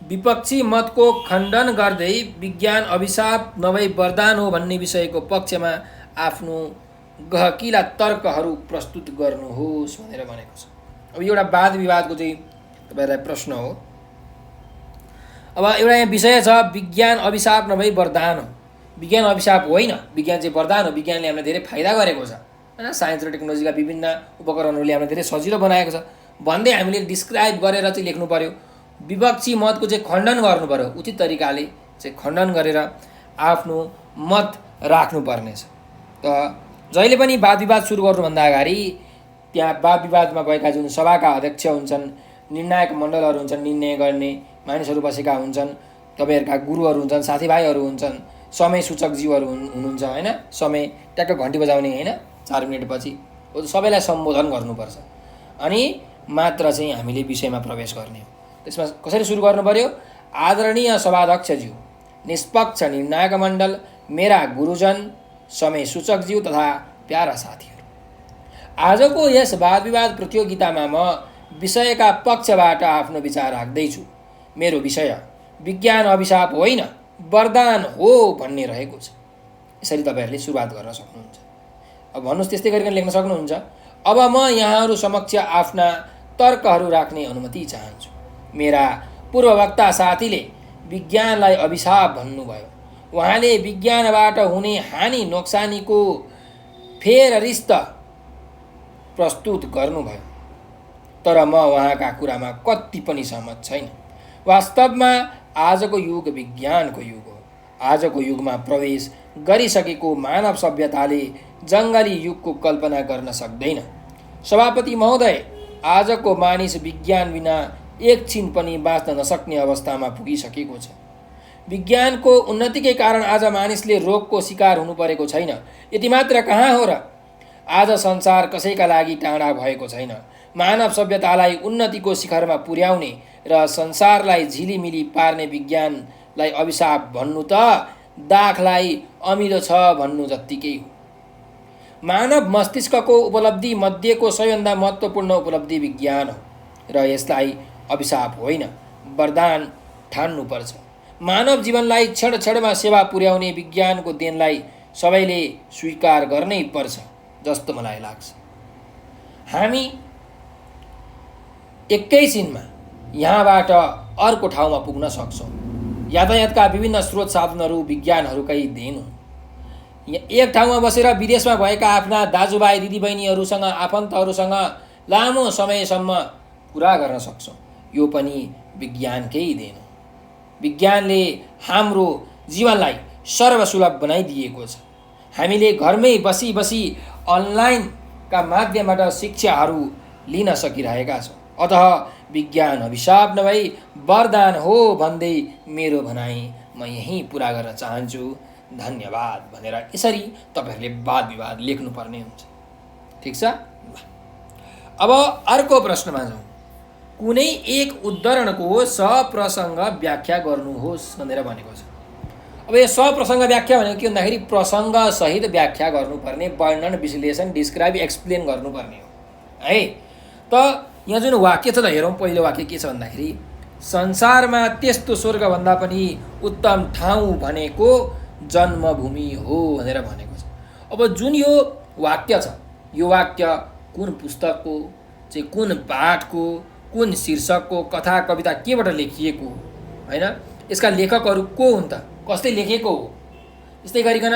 विपक्षी मतको खण्डन गर्दै विज्ञान अभिशाप नभई वरदान हो भन्ने विषयको पक्षमा आफ्नो गहकिला तर्कहरू प्रस्तुत गर्नुहोस् भनेर भनेको छ। अब एउटा वाद विवादको चाहिँ तपाईहरुलाई प्रश्न हो। अब एउटा यहाँ विषय छ विज्ञान अभिशाप नभई वरदान हो। विज्ञान अभिशाप होइन, विज्ञान चाहिँ वरदान हो। विज्ञानले हामीलाई धेरै फाइदा गरेको छ हैन। साइन्स र टेक्नोलोजीका विभिन्न उपकरणहरूले हामीलाई धेरै सजिलो बनाएको छ भन्दै हामीले डिस्क्राइब गरेर चाहिँ लेख्नु पर्यो। विपक्षी मतको चाहिँ खण्डन गर्नु पर्यो। उचित तरिकाले चाहिँ खण्डन गरेर आफ्नो मत राख्नु पर्नेछ। त जहिले पनि वाद विवाद सुरु गर्नुभन्दा अगाडि त्यहाँ वाद विवादमा भएका जुन सभाका अध्यक्ष हुन्छन्, निर्णायक मण्डलहरू हुन्छन्, निर्णय गर्ने मानिसहरू बसेका हुन्छन्, तपाईँहरूका गुरुहरू हुन्छन्, साथीभाइहरू हुन्छन्, समय सूचक जीवहरू हुनुहुन्छ हैन। समय ट्याक्क घन्टी बजाउने हैन 4 मिनेटपछि सबैलाई सम्बोधन गर्नुपर्छ अनि मात्र चाहिँ हामीले विषयमा प्रवेश गर्ने हो। त्यसमा कसरी सुरु गर्नु पर्यो? आदरणीय सभाध्यक्षज्यू, निष्पक्ष निर्णायक मण्डल, मेरा गुरुजन, समय सूचकज्यू तथा प्यारा साथीहरू, आजको यस वाद विवाद प्रतियोगितामा म विषयका पक्षबाट आफ्नो विचार राख्दैछु। मेरो विषय विज्ञान अभिशाप होइन वरदान हो भन्ने रहेको छ। यसरी तपाईहरुले सुरुवात गर्न सक्नुहुन्छ। अब भन्नुस् त्यस्तै गरिकन लेख्न सक्नुहुन्छ। अब म यहाँहरू समक्ष आफ्ना तर्कहरू राख्ने अनुमति चाहन्छु। मेरा पूर्ववक्ता साथीले विज्ञानलाई अभिशाप भन्नुभयो। उहाँले विज्ञानबाट हुने हानि नोक्सानीको फेररिस्त प्रस्तुत गर्नुभयो, तर म उहाँका कुरामा कति पनि सहमत छैन। वास्तवमा आजको युग विज्ञानको युग हो। आजको युगमा प्रवेश गरिसकेको मानव सभ्यताले जङ्गली युगको कल्पना गर्न सक्दैन। सभापति महोदय, आजको मानिस विज्ञान बिना एकछिन पनि बाँच्न नसक्ने अवस्थामा पुगिसकेको छ। विज्ञानको उन्नतिकै कारण आज मानिसले रोगको शिकार हुनु परेको छैन। यति मात्र कहाँ हो र? आज संसार कसैका लागि टाढा भएको छैन। मानव सभ्यतालाई उन्नतिको शिखरमा पुर्याउने र संसारलाई झिलिमिली पार्ने विज्ञानलाई अभिशाप भन्नु त दाखलाई अमिलो छ भन्नु जत्तिकै हो। मानव मस्तिष्कको उपलब्धि मध्येको सबैभन्दा महत्त्वपूर्ण उपलब्धि विज्ञान हो र यसलाई अभिशाप होइन वरदान ठान्नुपर्छ। मानव जीवनलाई क्षण क्षणमा सेवा पुर्याउने विज्ञानको देनलाई सबैले स्वीकार गर्नै पर्छ जस्तो मलाई लाग्छ। हामी एकैछिनमा यहाँबाट अर्को ठाउँमा पुग्न सक्छौँ। यातायातका विभिन्न स्रोत साधनहरू विज्ञानहरूकै देन हुन्। एक ठाउँमा बसेर विदेशमा भएका आफ्ना दाजुभाइ दिदीबहिनीहरूसँग आफन्तहरूसँग लामो समयसम्म कुरा गर्न सक्छौँ। यो पनि विज्ञानकै देन हो। विज्ञानले हाम्रो जीवनलाई सर्वसुलभ बनाइदिएको छ। हामीले घरमै बसी बसी अनलाइनका माध्यमबाट शिक्षाहरू लिन सकिरहेका छौँ। अतः विज्ञान अभिशाप नभई वरदान हो भन्दै मेरो भनाइ म यहीँ पुरा गर्न चाहन्छु। धन्यवाद भनेर यसरी तपाईँहरूले वाद विवाद लेख्नुपर्ने हुन्छ। ठिक छ। अब अर्को प्रश्नमा जाउँ। कुनै एक उद्धरणको सप्रसङ्ग व्याख्या गर्नुहोस् भनेर भनेको छ। अब यो सप्रसङ्ग व्याख्या भनेको के भन्दाखेरि प्रसङ्गसहित व्याख्या गर्नुपर्ने, वर्णन, विश्लेषण, डिस्क्राइब, एक्सप्लेन गर्नुपर्ने हो है। त यहाँ जुन वाक्य छ त हेरौँ। पहिलो वाक्य के छ भन्दाखेरि संसारमा त्यस्तो स्वर्गभन्दा पनि उत्तम ठाउँ भनेको जन्मभूमि हो भनेर भनेको छ। अब जुन यो वाक्य छ, यो वाक्य कुन पुस्तकको चाहिँ कुन पाठको कुन शीर्षकको कथा कविता केबाट लेखिएको होइन, यसका लेखकहरू को हुन् त, कसले लेखेको हो, यस्तै गरिकन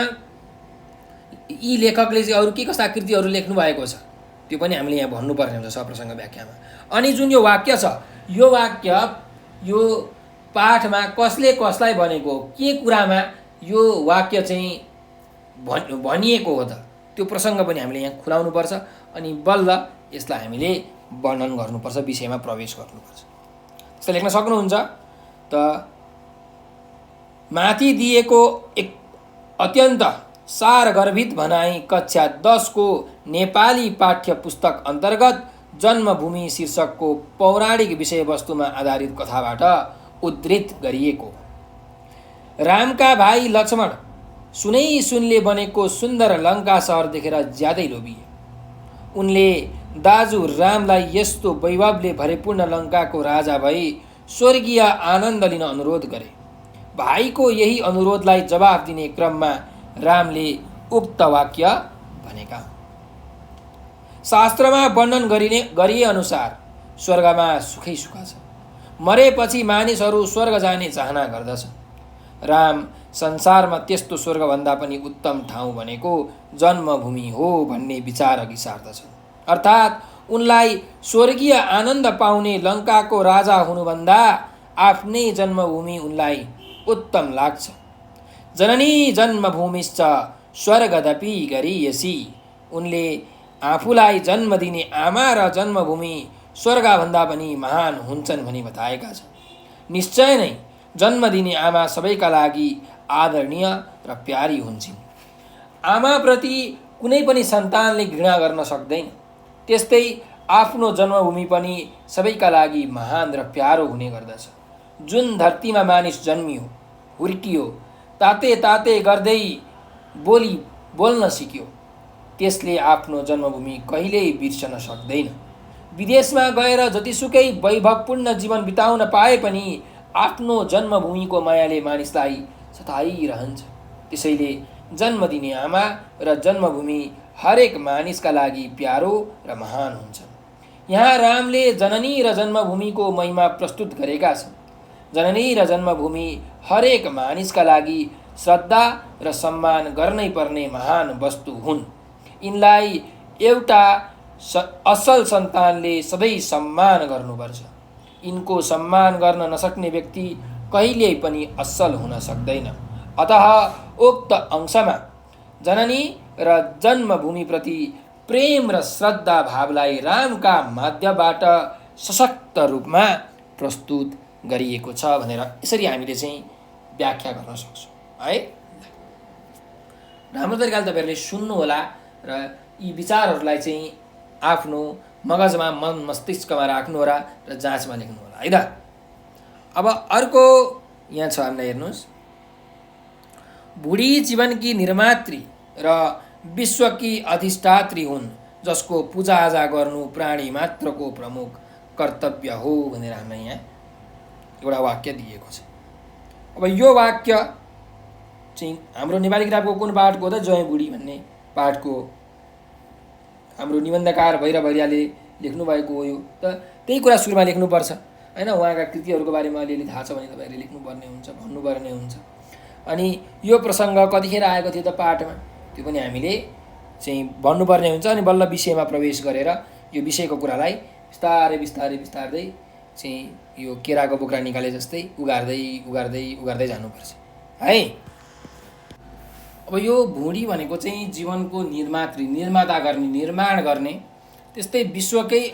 यी लेखकले चाहिँ अरू के कस्ता कृतिहरू लेख्नु भएको छ त्यो पनि हामीले यहाँ भन्नुपर्ने हुन्छ सप्रसङ्ग व्याख्यामा। अनि जुन यो वाक्य छ, यो वाक्य यो पाठमा कसले कसलाई भनेको, के कुरामा यो वाक्य चाहिँ भनिएको हो त, त्यो प्रसङ्ग पनि हामीले यहाँ खुलाउनुपर्छ। अनि बल्ल यसलाई हामीले वर्णन गर्नुपर्छ, विषयमा प्रवेश गर्नुपर्छ। त्यस्तो लेख्न सक्नुहुन्छ त। माथि दिएको एक अत्यन्त सारगर्भित भनाई कक्षा 10 को नेपाली पाठ्य पुस्तक अन्तर्गत जन्मभूमि शीर्षकको पौराणिक विषयवस्तुमा आधारित कथाबाट उद्धृत गरिएको। रामका भाइ लक्ष्मण सुनै सुनले बनेको सुन्दर लङ्का सहर देखेर ज्यादै लोभिए। उनले दाजु रामलाई यस्तो वैभवले भरिपूर्ण लङ्काको राजा भई स्वर्गीय आनन्द लिन अनुरोध गरे। भाइको यही अनुरोधलाई जवाफ दिने क्रममा रामले उक्त वाक्य भनेका। शास्त्रमा वर्णन गरिए अनुसार स्वर्गमा सुखै सुख छ। मरेपछि मानिसहरू स्वर्ग जाने चाहना गर्दछ। राम संसारमा त्यस्तो स्वर्गभन्दा पनि उत्तम ठाउँ भनेको जन्मभूमि हो भन्ने विचार अघि सार्दछन्। अर्थात् उनलाई स्वर्गीय आनन्द पाउने लङ्काको राजा हुनुभन्दा आफ्नै जन्मभूमि उनलाई उत्तम लाग्छ। जननी जन्मभूमिश्च स्वर्गदपि गरियसी। उनले आफूलाई जन्म दिने आमा र जन्मभूमि स्वर्गभन्दा पनि महान हुन्छन् भनी बताएका छन्। निश्चय नै जन्म दिने आमा सबैका लागि आदरणीय र प्यारी हुन्छन्। आमाप्रति कुनै पनि सन्तानले घृणा गर्न सक्दैन। त्यस्तै आफ्नो जन्मभूमि पनि सबैका लागि महान र प्यारो हुने गर्दछ। जुन धरतीमा मानिस जन्मियो, हुर्कियो, ताते ताते गर्दै बोल्न सिक्यो, त्यसले आफ्नो जन्मभूमि कहिल्यै बिर्सन सक्दैन। विदेशमा गएर जतिसुकै वैभवपूर्ण जीवन बिताउन पाए पनि आफ्नो जन्मभूमिको मायाले मानिसलाई सताइरहन्छ। त्यसैले जन्म दिने आमा र जन्मभूमि हरेक मानिसका लागि प्यारो र महान हुन्छ। यहाँ रामले जननी र जन्मभूमिको महिमा प्रस्तुत गरेका छन्। जननी र जन्मभूमि हरेक मानिसका लागि श्रद्धा र सम्मान गर्नै पर्ने महान वस्तु हुन्। यिनलाई एउटा असल सन्तानले सधैँ सम्मान गर्नुपर्छ। यिनको सम्मान गर्न नसक्ने व्यक्ति कहिल्यै पनि असल हुन सक्दैन। अतः उक्त अंशमा जननी र जन्मभूमिप्रति प्रेम र श्रद्धा भावलाई रामका माध्यमबाट सशक्त रूपमा प्रस्तुत गरिएको छ भनेर यसरी हामीले चाहिँ व्याख्या गर्न सक्छौँ है। राम्रो तरिकाले तपाईँहरूले सुन्नुहोला र यी विचारहरूलाई चाहिँ आफ्नो मगजमा मन मस्तिष्कमा राख्नु होला र जाँचमा लेख्नु होला है त। अब अर्को यहाँ छ, हामीलाई हेर्नुहोस्। बुढी जीवनकी निर्मात्री र विश्वकी अधिष्ठात्री हुन्, जसको पूजाआजा गर्नु प्राणी मात्रको प्रमुख कर्तव्य हो भनेर हामीलाई यहाँ एउटा वाक्य दिएको छ। अब यो वाक्य चाहिँ हाम्रो नेपाली किताबको कुन पाठको त, जय बुढी भन्ने पाठको हाम्रो निबन्धकार भैरव भैरियाले लेख्नुभएको हो। यो त त्यही कुरा सुरुमा लेख्नुपर्छ होइन। उहाँका कृतिहरूको बारेमा अलिअलि थाहा छ भने तपाईँहरूले लेख्नुपर्ने हुन्छ, भन्नुपर्ने हुन्छ। अनि यो प्रसङ्ग कतिखेर आएको थियो त पाठमा, त्यो पनि हामीले चाहिँ भन्नुपर्ने हुन्छ। अनि बल्ल विषयमा प्रवेश गरेर यो विषयको कुरालाई बिस्तारै बिस्तारै बिस्तारै चाहिँ यो केराको बोक्रा निकाले जस्तै उगार्दै उगार्दै उगार्दै जानुपर्छ है। अब यो भुँडी भनेको चाहिँ जीवनको निर्माता गर्ने, निर्माण गर्ने, त्यस्तै विश्वकै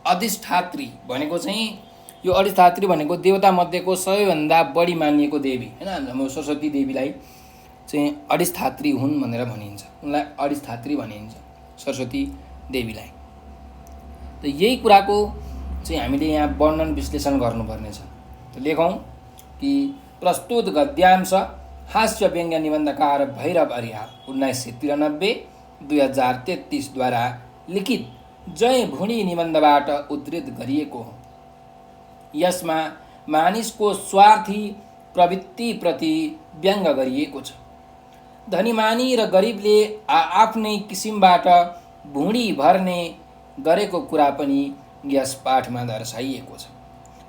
अधिष्ठात्री भनेको चाहिँ यो अधिष्ठात्री भनेको देवता मध्येको सबैभन्दा बढी मानिएको देवी हैन, हाम्रो सरस्वती देवीलाई चाहिँ अधिष्ठात्री हुन् भनेर भनिन्छ, उनलाई अधिष्ठात्री भनिन्छ सरस्वती देवीलाई। त यही कुराको चाहिँ हामीले यहाँ वर्णन विश्लेषण गर्नुपर्नेछ। त लेखौँ कि प्रस्तुत गद्यांश हास्य व्यङ्ग्य निबन्धकार भैरव अर्याल 1993-2033 द्वारा लिखित जय भुँडी निबन्धबाट उद्धृत गरिएको हो। यसमा मानिसको स्वार्थी प्रवृत्तिप्रति व्यङ्ग गरिएको छ। धनीमानी र गरिबले आफ्नै किसिमबाट भुँडी भर्ने गरेको कुरा पनि यस पाठमा दर्शाइएको छ।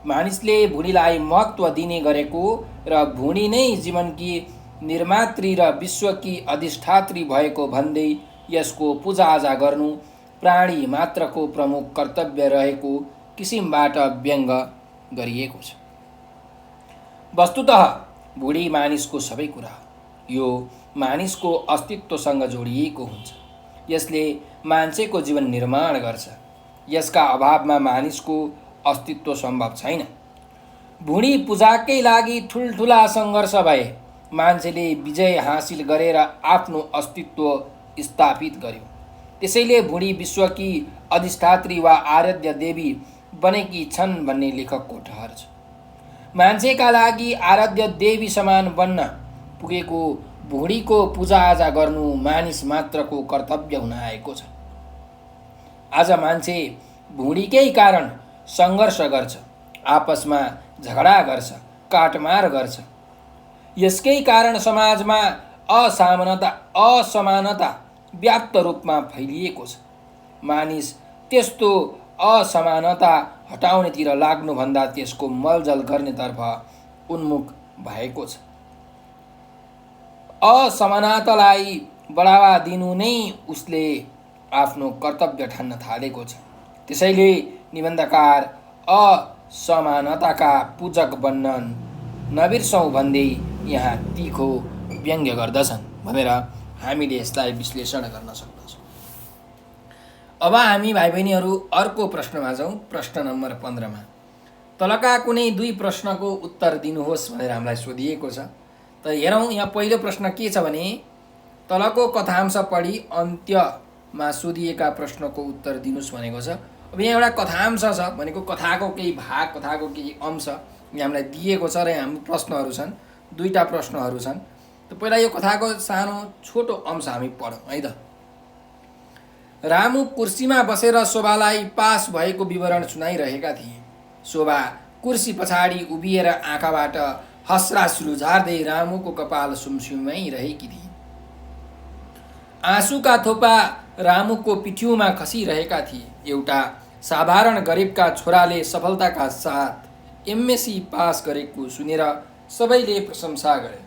मानिसले भुँडीलाई महत्त्व दिने गरेको र भुँडी नै जीवनकी निर्मात्री र विश्वकी अधिष्ठात्री भएको भन्दै यसको पूजाआजा गर्नु प्राणी मात्रको प्रमुख कर्तव्य रहेको किसिमबाट व्यङ्ग गरिएको छ। वस्तुतः भुँडी मानिसको सबै कुरा हो। यो मानिसको अस्तित्वसँग जोडिएको हुन्छ। यसले मान्छेको जीवन निर्माण गर्छ। यसका अभावमा मानिसको अस्तित्व सम्भव छैन। भुँडी पूजाकै लागि ठुल्ठुला सङ्घर्ष भए मान्छेले विजय हासिल गरेर आफ्नो अस्तित्व स्थापित गर्यो। त्यसैले भुँडी विश्वकी अधिष्ठात्री वा आराध्य देवी बनेकी छन् भन्ने लेखकको ठहर छ। मान्छेका लागि आराध्य देवी समान बन्न पुगेको भुँडीको पूजाआजा गर्नु मानिस मात्रको कर्तव्य हुन आएको छ। आज मान्छे भुँडीकै कारण सङ्घर्ष गर्छ, आपसमा झगडा गर्छ, काटमार गर्छ। यसकै कारण समाजमा असमानता व्याप्त रूपमा फैलिएको छ। मानिस त्यस्तो असमानता हटाउनेतिर लाग्नुभन्दा त्यसको मलजल गर्नेतर्फ उन्मुख भएको छ। असमानतालाई बढावा दिनु नै उसले आफ्नो कर्तव्य ठान्न थालेको छ। त्यसैले निबन्धकार असमानताका पूजक बन्न नबिर्सौँ भन्दै यहाँ तीखो व्यङ्ग्य गर्दछन् भनेर हामीले यसलाई विश्लेषण गर्न सक्दछौँ। अब हामी भाइ बहिनीहरू अर्को प्रश्नमा जाउँ। प्रश्न नम्बर 15 मा तलका कुनै दुई प्रश्नको उत्तर दिनुहोस् भनेर हामीलाई सोधिएको छ। त हेरौँ, यहाँ पहिलो प्रश्न के छ भने तलको कथांश पढी अन्त्यमा सोधिएका प्रश्नको उत्तर दिनुहोस् भनेको छ। अब यहाँ एउटा कथांश छ भनेको कथाको केही भाग, कथाको केही अंश यहाँ हामीलाई दिएको छ र यहाँ हाम्रो प्रश्नहरू छन्, दुईटा प्रश्नहरू छन्। त पहिला यो कथाको सानो छोटो अंश हामी पढौँ है त। रामु कुर्सीमा बसेर शोभालाई पास भएको विवरण सुनाइरहेका थिए। शोभा कुर्सी पछाडि उभिएर आँखाबाट हसराश्रु झार्दै रामुको कपाल सुमसुमाइरहेकी थिए। आँसुका थोपा रामुको पिठ्युमा खसिरहेका थिए। एउटा साधारण गरिबका छोराले सफलताका साथ एमएससी पास गरेको सुनेर सबैले प्रशंसा गरे।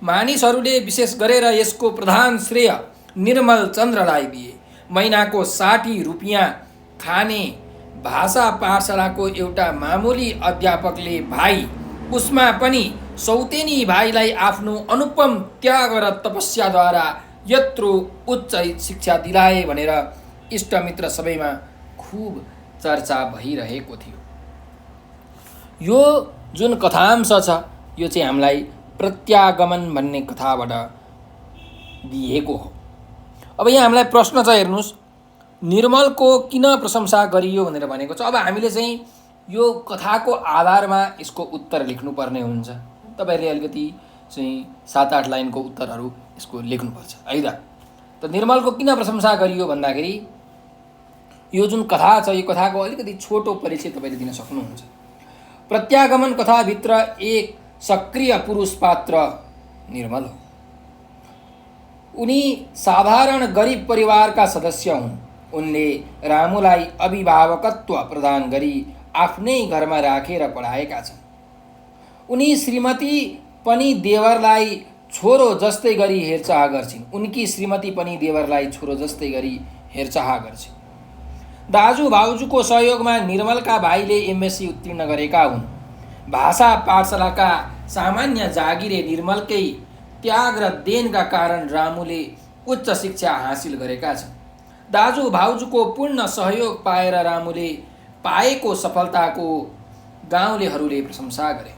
मानिसहरूले विशेष गरेर यसको प्रधान श्रेय निर्मल चन्द्रलाई दिए। महिनाको 60 रुपियाँ खाने भाषा पाठशालाको एउटा मामुली अध्यापकले भाइ उसमा पनि सौतेनी भाइलाई आफ्नो अनुपम त्याग र तपस्याद्वारा यत्रो उच्च शिक्षा दिलाए भनेर इष्टमित्र सबैमा खुब चर्चा भइरहेको थियो। यो जुन कथांश छ यो चाहिँ हामीलाई प्रत्यागमन भन्ने कथाबाट दिएको हो। अब यहाँ हामीलाई प्रश्न छ, हेर्नुहोस्, निर्मलको किन प्रशंसा गरियो भनेर भनेको छ। अब हामीले चाहिँ यो कथाको आधारमा यसको उत्तर लेख्नुपर्ने हुन्छ। तपाईँहरूले अलिकति चाहिँ 7-8 लाइनको उत्तरहरू यसको लेख्नुपर्छ है त। त निर्मलको किन प्रशंसा गरियो भन्दाखेरि यो जुन कथा छ यो कथाको अलिकति छोटो परिचय तपाईँले दिन सक्नुहुन्छ। प्रत्यागमन कथाभित्र एक सक्रिय पुरुष पात्र निर्मल हो। उनी साधारण गरिब परिवारका सदस्य हुन्। उनले रामुलाई अभिभावकत्व प्रदान गरी आफ्नै घरमा राखेर पढाएका छन्। उनी श्रीमती पनि देवरलाई छोरो जस्तै गरी हेरचाह गर्छिन्। उनकी श्रीमती पनि देवरलाई छोरो जस्तै गरी हेरचाह गर्छिन्। दाजु भाउजूको सहयोगमा निर्मलका भाइले एमएससी उत्तीर्ण गरेका हुन्। भाषा पाठशालाका सामान्य जागिरे निर्मलकै त्याग र देनका कारण रामुले उच्च शिक्षा हासिल गरेका छन्। दाजु भाउजूको पूर्ण सहयोग पाएर रामुले पाएको सफलताको गाउँलेहरूले प्रशंसा गरे।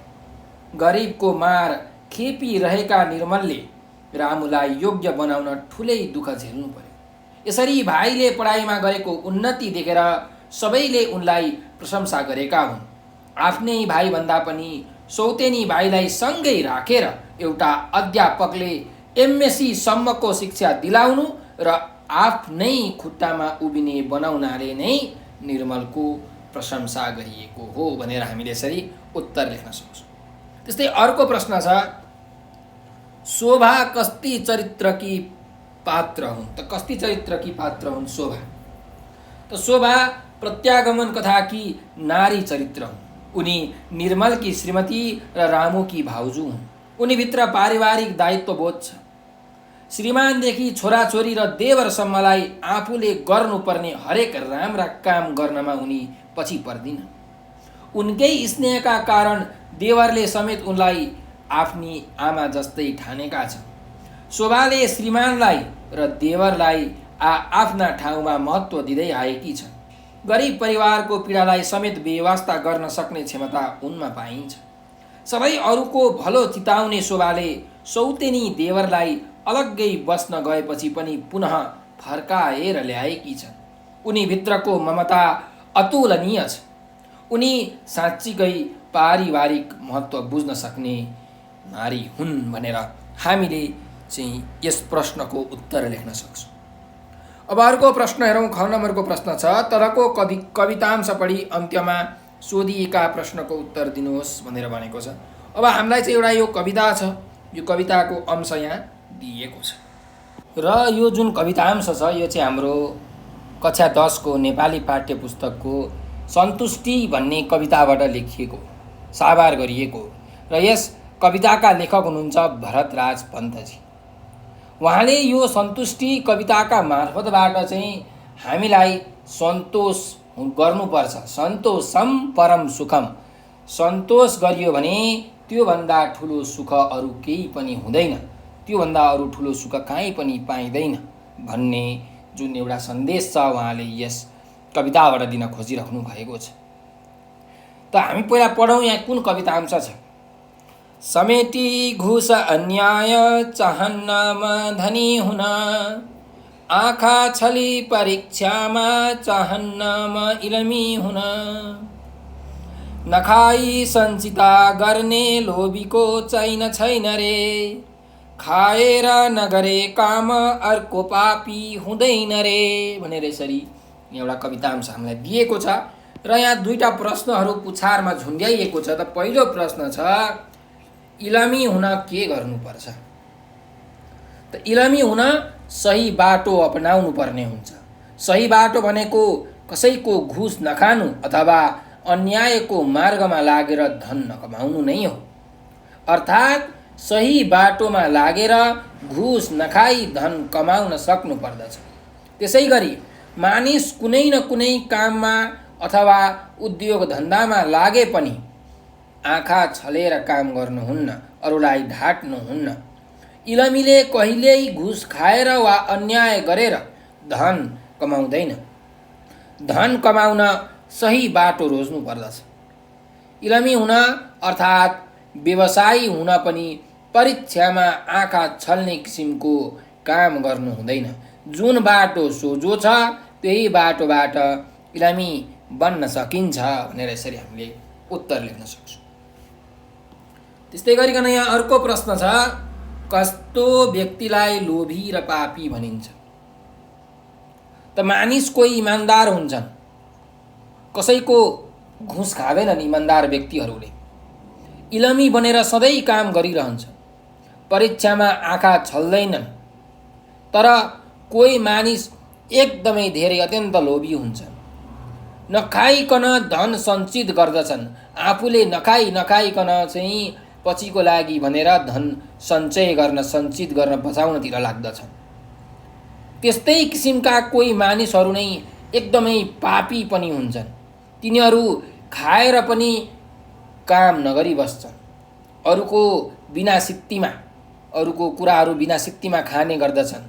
गरिबको मार खेपिरहेका निर्मलले रामुलाई योग्य बनाउन ठुलै दुःख झेल्नु पर्यो। यसरी भाइले पढाइमा गरेको उन्नति देखेर सबैले उनलाई प्रशंसा गरेका हुन्। आफ्नै भाइभन्दा पनि सौतेनी भाइलाई सँगै राखेर एउटा अध्यापकले एमएससी सम्मको शिक्षा दिलाउनु र आफ्नै खुट्टामा उभिने बनाउनाले नै निर्मलको प्रशंसा गरिएको हो भनेर हामीले यसरी उत्तर लेख्न सक्छौँ। त्यस्तै अर्को प्रश्न छ, शोभा कस्ती चरित्रकी पात्र हुन्? त कस्ती चरित्रकी पात्र हुन् शोभा? त शोभा प्रत्यागमन कथाकी नारी चरित्र हुन्। उनी निर्मलकी श्रीमती र रामुकी भाउजू हुन्। उनीभित्र पारिवारिक दायित्वबोध छ। श्रीमानदेखि छोराछोरी र देवरसम्मलाई आफूले गर्नुपर्ने हरेक राम्रा काम गर्नमा उनी पछि पर्दिन। उनकै स्नेहका कारण देवरले समेत उनलाई आफ्नी आमा जस्तै ठानेका छन्। शोभाले श्रीमानलाई र देवरलाई आफ्ना ठाउँमा महत्त्व दिँदै आएकी छन्। गरिब परिवारको पीडालाई समेत बेवास्ता गर्न सक्ने क्षमता उनमा पाइन्छ। सबै अरूको भलो चिताउने शोभाले सौतेनी देवरलाई अलग्गै बस्न गएपछि पनि पुनः फर्काएर ल्याएकी छन्। उनीभित्रको ममता अतुलनीय छ। उनी साँच्चीकै पारिवारिक महत्त्व बुझ्न सक्ने नारी हुन् भनेर हामीले चाहिँ यस प्रश्नको उत्तर लेख्न सक्छौँ। अब अर्को प्रश्न हेरौँ। ख नम्बरको प्रश्न छ, तलको कवितांश पढी अन्त्यमा सोधिएका प्रश्नको उत्तर दिनुहोस् भनेर भनेको छ। अब हामीलाई चाहिँ एउटा यो कविता छ, यो कविताको अंश यहाँ दिएको छ र यो जुन कवितांश छ यो चाहिँ हाम्रो कक्षा 10 को नेपाली पाठ्य पुस्तकको सन्तुष्टि भन्ने कविताबाट लेखिएको, साभार गरिएको र यस कविताका लेखक हुनुहुन्छ भरतराज पन्तजी। उहाँले यो सन्तुष्टि कविताका मार्फतबाट चाहिँ हामीलाई सन्तोष गर्नुपर्छ। सन्तोषम परम सुखम, सन्तोष गरियो भने त्योभन्दा ठुलो सुख अरू केही पनि हुँदैन, त्योभन्दा अरू ठुलो सुख कहीँ पनि पाइँदैन भन्ने जुन एउटा सन्देश छ उहाँले यस कविताबाट दिन खोजिराख्नु भएको छ। त हामी पहिला पढौँ यहाँ कुन कवितांश छ। समेटी घुस अन्याय चाहन्नमा धनी हुन, आँखा छली परीक्षामा चाहन्नमा इलमी हुन, नखाई सञ्चिता गर्ने लोभीको चैन छैन रे, खाएर नगरे काम अर्को पापी हुँदैन रे भनेर यसरी एउटा कवितांश हामीलाई दिएको छ र यहाँ दुईटा प्रश्नहरू पुछारमा झुन्ड्याइएको छ। त पहिलो प्रश्न छ, इलामी हुन के गर्नुपर्छ? त इलामी हुन सही बाटो अपनाउनु पर्ने हुन्छ। सही बाटो भनेको कसैको घुस नखानु अथवा अन्यायको मार्गमा लागेर धन नकमाउनु नै हो। अर्थात् सही बाटोमा लागेर घुस नखाई धन कमाउन सक्नु पर्दछ। त्यसै गरी मानिस कुनै न कुनै काममा अथवा उद्योग धन्दामा लागे पनि आँखा छलेर काम गर्नुहुन्न, अरूलाई ढाट्नुहुन्न। इलमीले कहिल्यै घुस खाएर वा अन्याय गरेर धन कमाउँदैन। धन कमाउन सही बाटो रोज्नु पर्दछ। इलमी हुन अर्थात् व्यवसायी हुन पनि परीक्षामा आँखा छल्ने किसिमको काम गर्नु हुँदैन। जुन बाटो सोझो छ त्यही बाटोबाट इलामी बन्न सकिन्छ भनेर यसरी हामीले उत्तर लेख्न सक्छौँ। त्यस्तै गरिकन यहाँ अर्को प्रश्न छ, कस्तो व्यक्तिलाई लोभी र पापी भनिन्छ? त मानिस कोही इमान्दार हुन्छन्, कसैको घुस खाँदैनन् इमान्दार व्यक्तिहरूले। इलमी बनेर सधैँ काम गरिरहन्छन्, परीक्षामा आँखा छल्दैनन्। तर कोही मानिस एकदमै धेरै अत्यन्त लोभी हुन्छन्, नखाइकन धन सञ्चित गर्दछन्। आफूले नखाइकन चाहिँ पछिको लागि भनेर धन सञ्चय गर्न, सञ्चित गर्न, बचाउनतिर लाग्दछन्। त्यस्तै किसिमका कोही मानिसहरू नै एकदमै पापी पनि हुन्छन्। तिनीहरू खाएर पनि काम नगरी बस्छन्। अरूको बिना सित्तीमा, अरूको कुराहरू बिना सित्तीमा खाने गर्दछन्,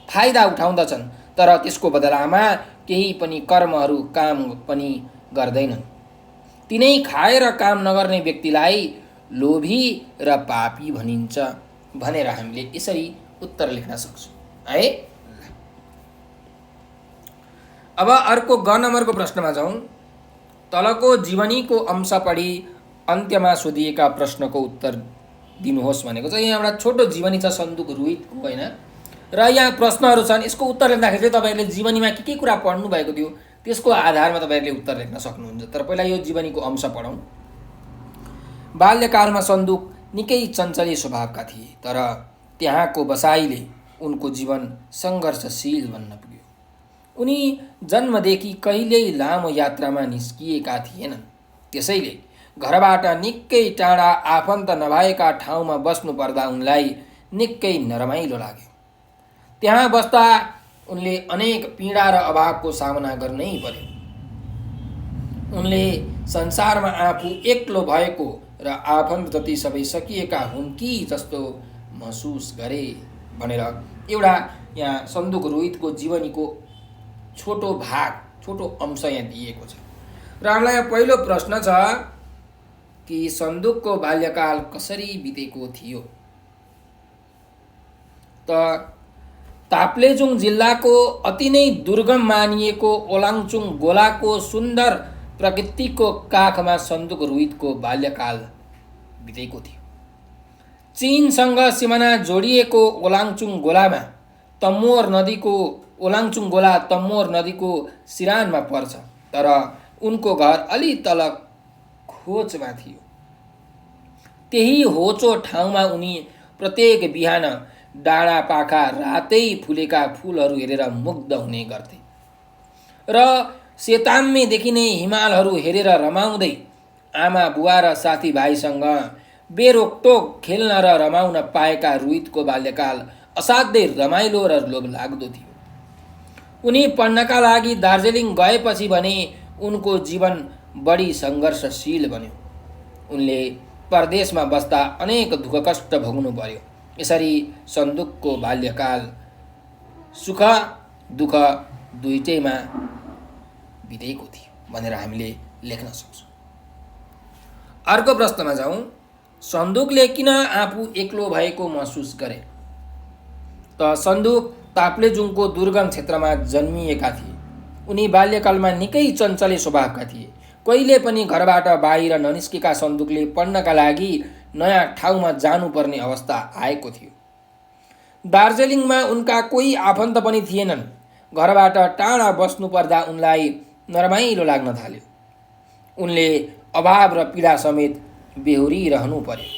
फाइदा उठाउँदछन्, तर त्यसको बदलामा केही पनि कर्महरू काम पनि गर्दैनन्। तिनै खाएर काम नगर्ने व्यक्तिलाई लोभी र पापी भनिन्छ भनेर हामीले यसरी उत्तर लेख्न सक्छौँ है। अब अर्को ग नम्बरको प्रश्नमा जाउँ। तलको जीवनीको अंश पढी अन्त्यमा सोधिएका प्रश्नको उत्तर दिनुहोस् भनेको छ। यहाँ एउटा छोटो जीवनी छ सन्दुक रोहितको होइन, र यहाँ प्रश्नहरू छन्। यसको उत्तर लेख्दाखेरि चाहिँ तपाईँहरूले जीवनीमा के कुरा पढ्नु भएको थियो त्यसको आधारमा तपाईँहरूले उत्तर लेख्न सक्नुहुन्छ। तर पहिला यो जीवनीको अंश पढौँ। बाल्यकालमा सन्दुक निकै चञ्चले स्वभावका थिए, तर त्यहाँको बसाइले उनको जीवन सङ्घर्षशील बन्न पुग्यो। उनी जन्मदेखि कहिल्यै लामो यात्रामा निस्किएका थिएनन्, त्यसैले घरबाट निकै टाढा आफन्त नभएका ठाउँमा बस्नु पर्दा उनलाई निकै नरमाइलो लाग्यो। त्यहाँ बस्दा उनले अनेक पीडा र अभावको सामना गर्नै पर्यो। उनले संसारमा आफू एक्लो भएको र आफन्त जति सबै सकिएका हुन् कि जस्तो महसुस गरे भनेर एउटा यहाँ सन्दुक रोहितको जीवनीको छोटो भाग, छोटो अंश यहाँ दिएको छ। र हामीलाई यहाँ पहिलो प्रश्न छ कि सन्दुकको बाल्यकाल कसरी बितेको थियो। त ताप्लेजुङ जिल्लाको अति नै दुर्गम मानिएको ओलाङचुङ गोलाको सुन्दर प्रकृतिको काखमा सन्दुक रोहितको बाल्यकाल बितेको थियो। चीनसँग सिमाना जोडिएको ओलाङचुङ गोलामा ओलाङचुङ गोला तम्मोर नदीको सिरानमा पर्छ, तर उनको घर अलि तल खोचमा थियो। त्यही होचो ठाउँमा उनी प्रत्येक बिहान डाँडा पाखा रातै फुलेका फुलहरू हेरेर मुग्ध हुने गर्थे र सेताम्मेदेखि नै हिमालहरू हेरेर रमाउँदै आमा बुवा र साथीभाइसँग बेरोकटोक खेल्न र रमाउन पाएका रोहितको बाल्यकाल असाध्यै रमाइलो र लोभलाग्दो थियो। उनी पढ्नका लागि दार्जिलिङ गएपछि भने उनको जीवन बढी सङ्घर्षशील बन्यो। उनले परदेशमा बस्दा अनेक दुःख कष्ट भोग्नु पर्यो। यसरी सन्दुकको बाल्यकाल सुख दुःख दुईटैमा बितेको थियो भनेर हामीले लेख्न सक्छौँ। अर्को प्रश्नमा जाउँ। सन्दुकले किन आफू एक्लो भएको महसुस गरे। त सन्दुक ताप्लेजुङको दुर्गम क्षेत्रमा जन्मिएका थिए। उनी बाल्यकालमा निकै चञ्चले स्वभावका थिए। कहिले पनि घरबाट बाहिर ननिस्केका सन्दुकले पढ्नका लागि नयाँ ठाउँमा जानुपर्ने अवस्था आएको थियो। दार्जिलिङमा उनका कोही आफन्त पनि थिएनन्। घरबाट टाढा बस्नु पर्दा उनलाई नरमाइलो लाग्न थाल्यो। उनले अभाव र पीडा समेत बेहोरिरहनु पर्यो।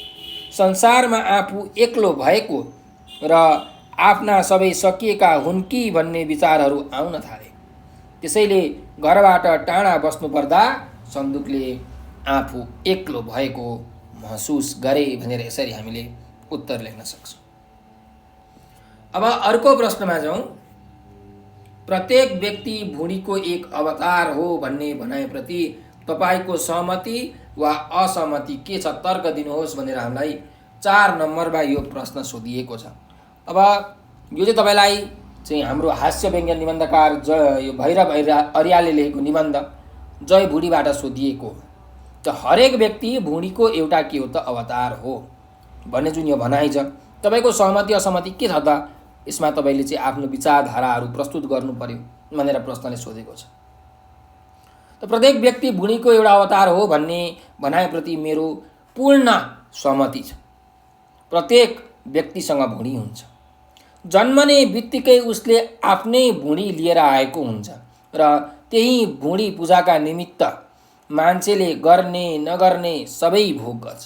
संसारमा आफू एक्लो भएको र आफ्ना सबै सकिएका हुन् कि भन्ने विचारहरू आउन थाले। त्यसैले घरबाट टाढा बस्नु पर्दा सन्दुकले आफू एक्लो भएको महसुस गरे भनेर यसरी हामीले उत्तर लेख्न सक्छौँ। अब अर्को प्रश्नमा जाउँ। प्रत्येक व्यक्ति भुँडीको एक अवतार हो भन्ने भनाइप्रति तपाईँको सहमति वा असहमति के छ तर्क दिनुहोस् भनेर हामीलाई 4 नम्बरमा यो प्रश्न सोधिएको छ। अब यो चाहिँ तपाईँलाई चाहिँ हाम्रो हास्य व्यङ्ग्य निबन्धकार यो भैरव अर्यालले लेखेको निबन्ध जय भुँडीबाट सोधिएको। त हरेक व्यक्ति भुँडीको एउटा के हो त अवतार हो भन्ने जुन यो भनाइ छ, तपाईँको सहमति असहमति के छ त यसमा तपाईँले चाहिँ आफ्नो विचारधाराहरू प्रस्तुत गर्नु पर्यो भनेर प्रश्नले सोधेको छ। त प्रत्येक व्यक्ति भुँडीको एउटा अवतार हो भन्ने भनाइप्रति मेरो पूर्ण सहमति छ। प्रत्येक व्यक्तिसँग भुँडी हुन्छ। जन्मने बित्तिकै उसले आफ्नै भुँडी लिएर आएको हुन्छ र त्यही भुँडी पूजाका निमित्त मान्छेले गर्ने नगर्ने सबै भोग गर्छ।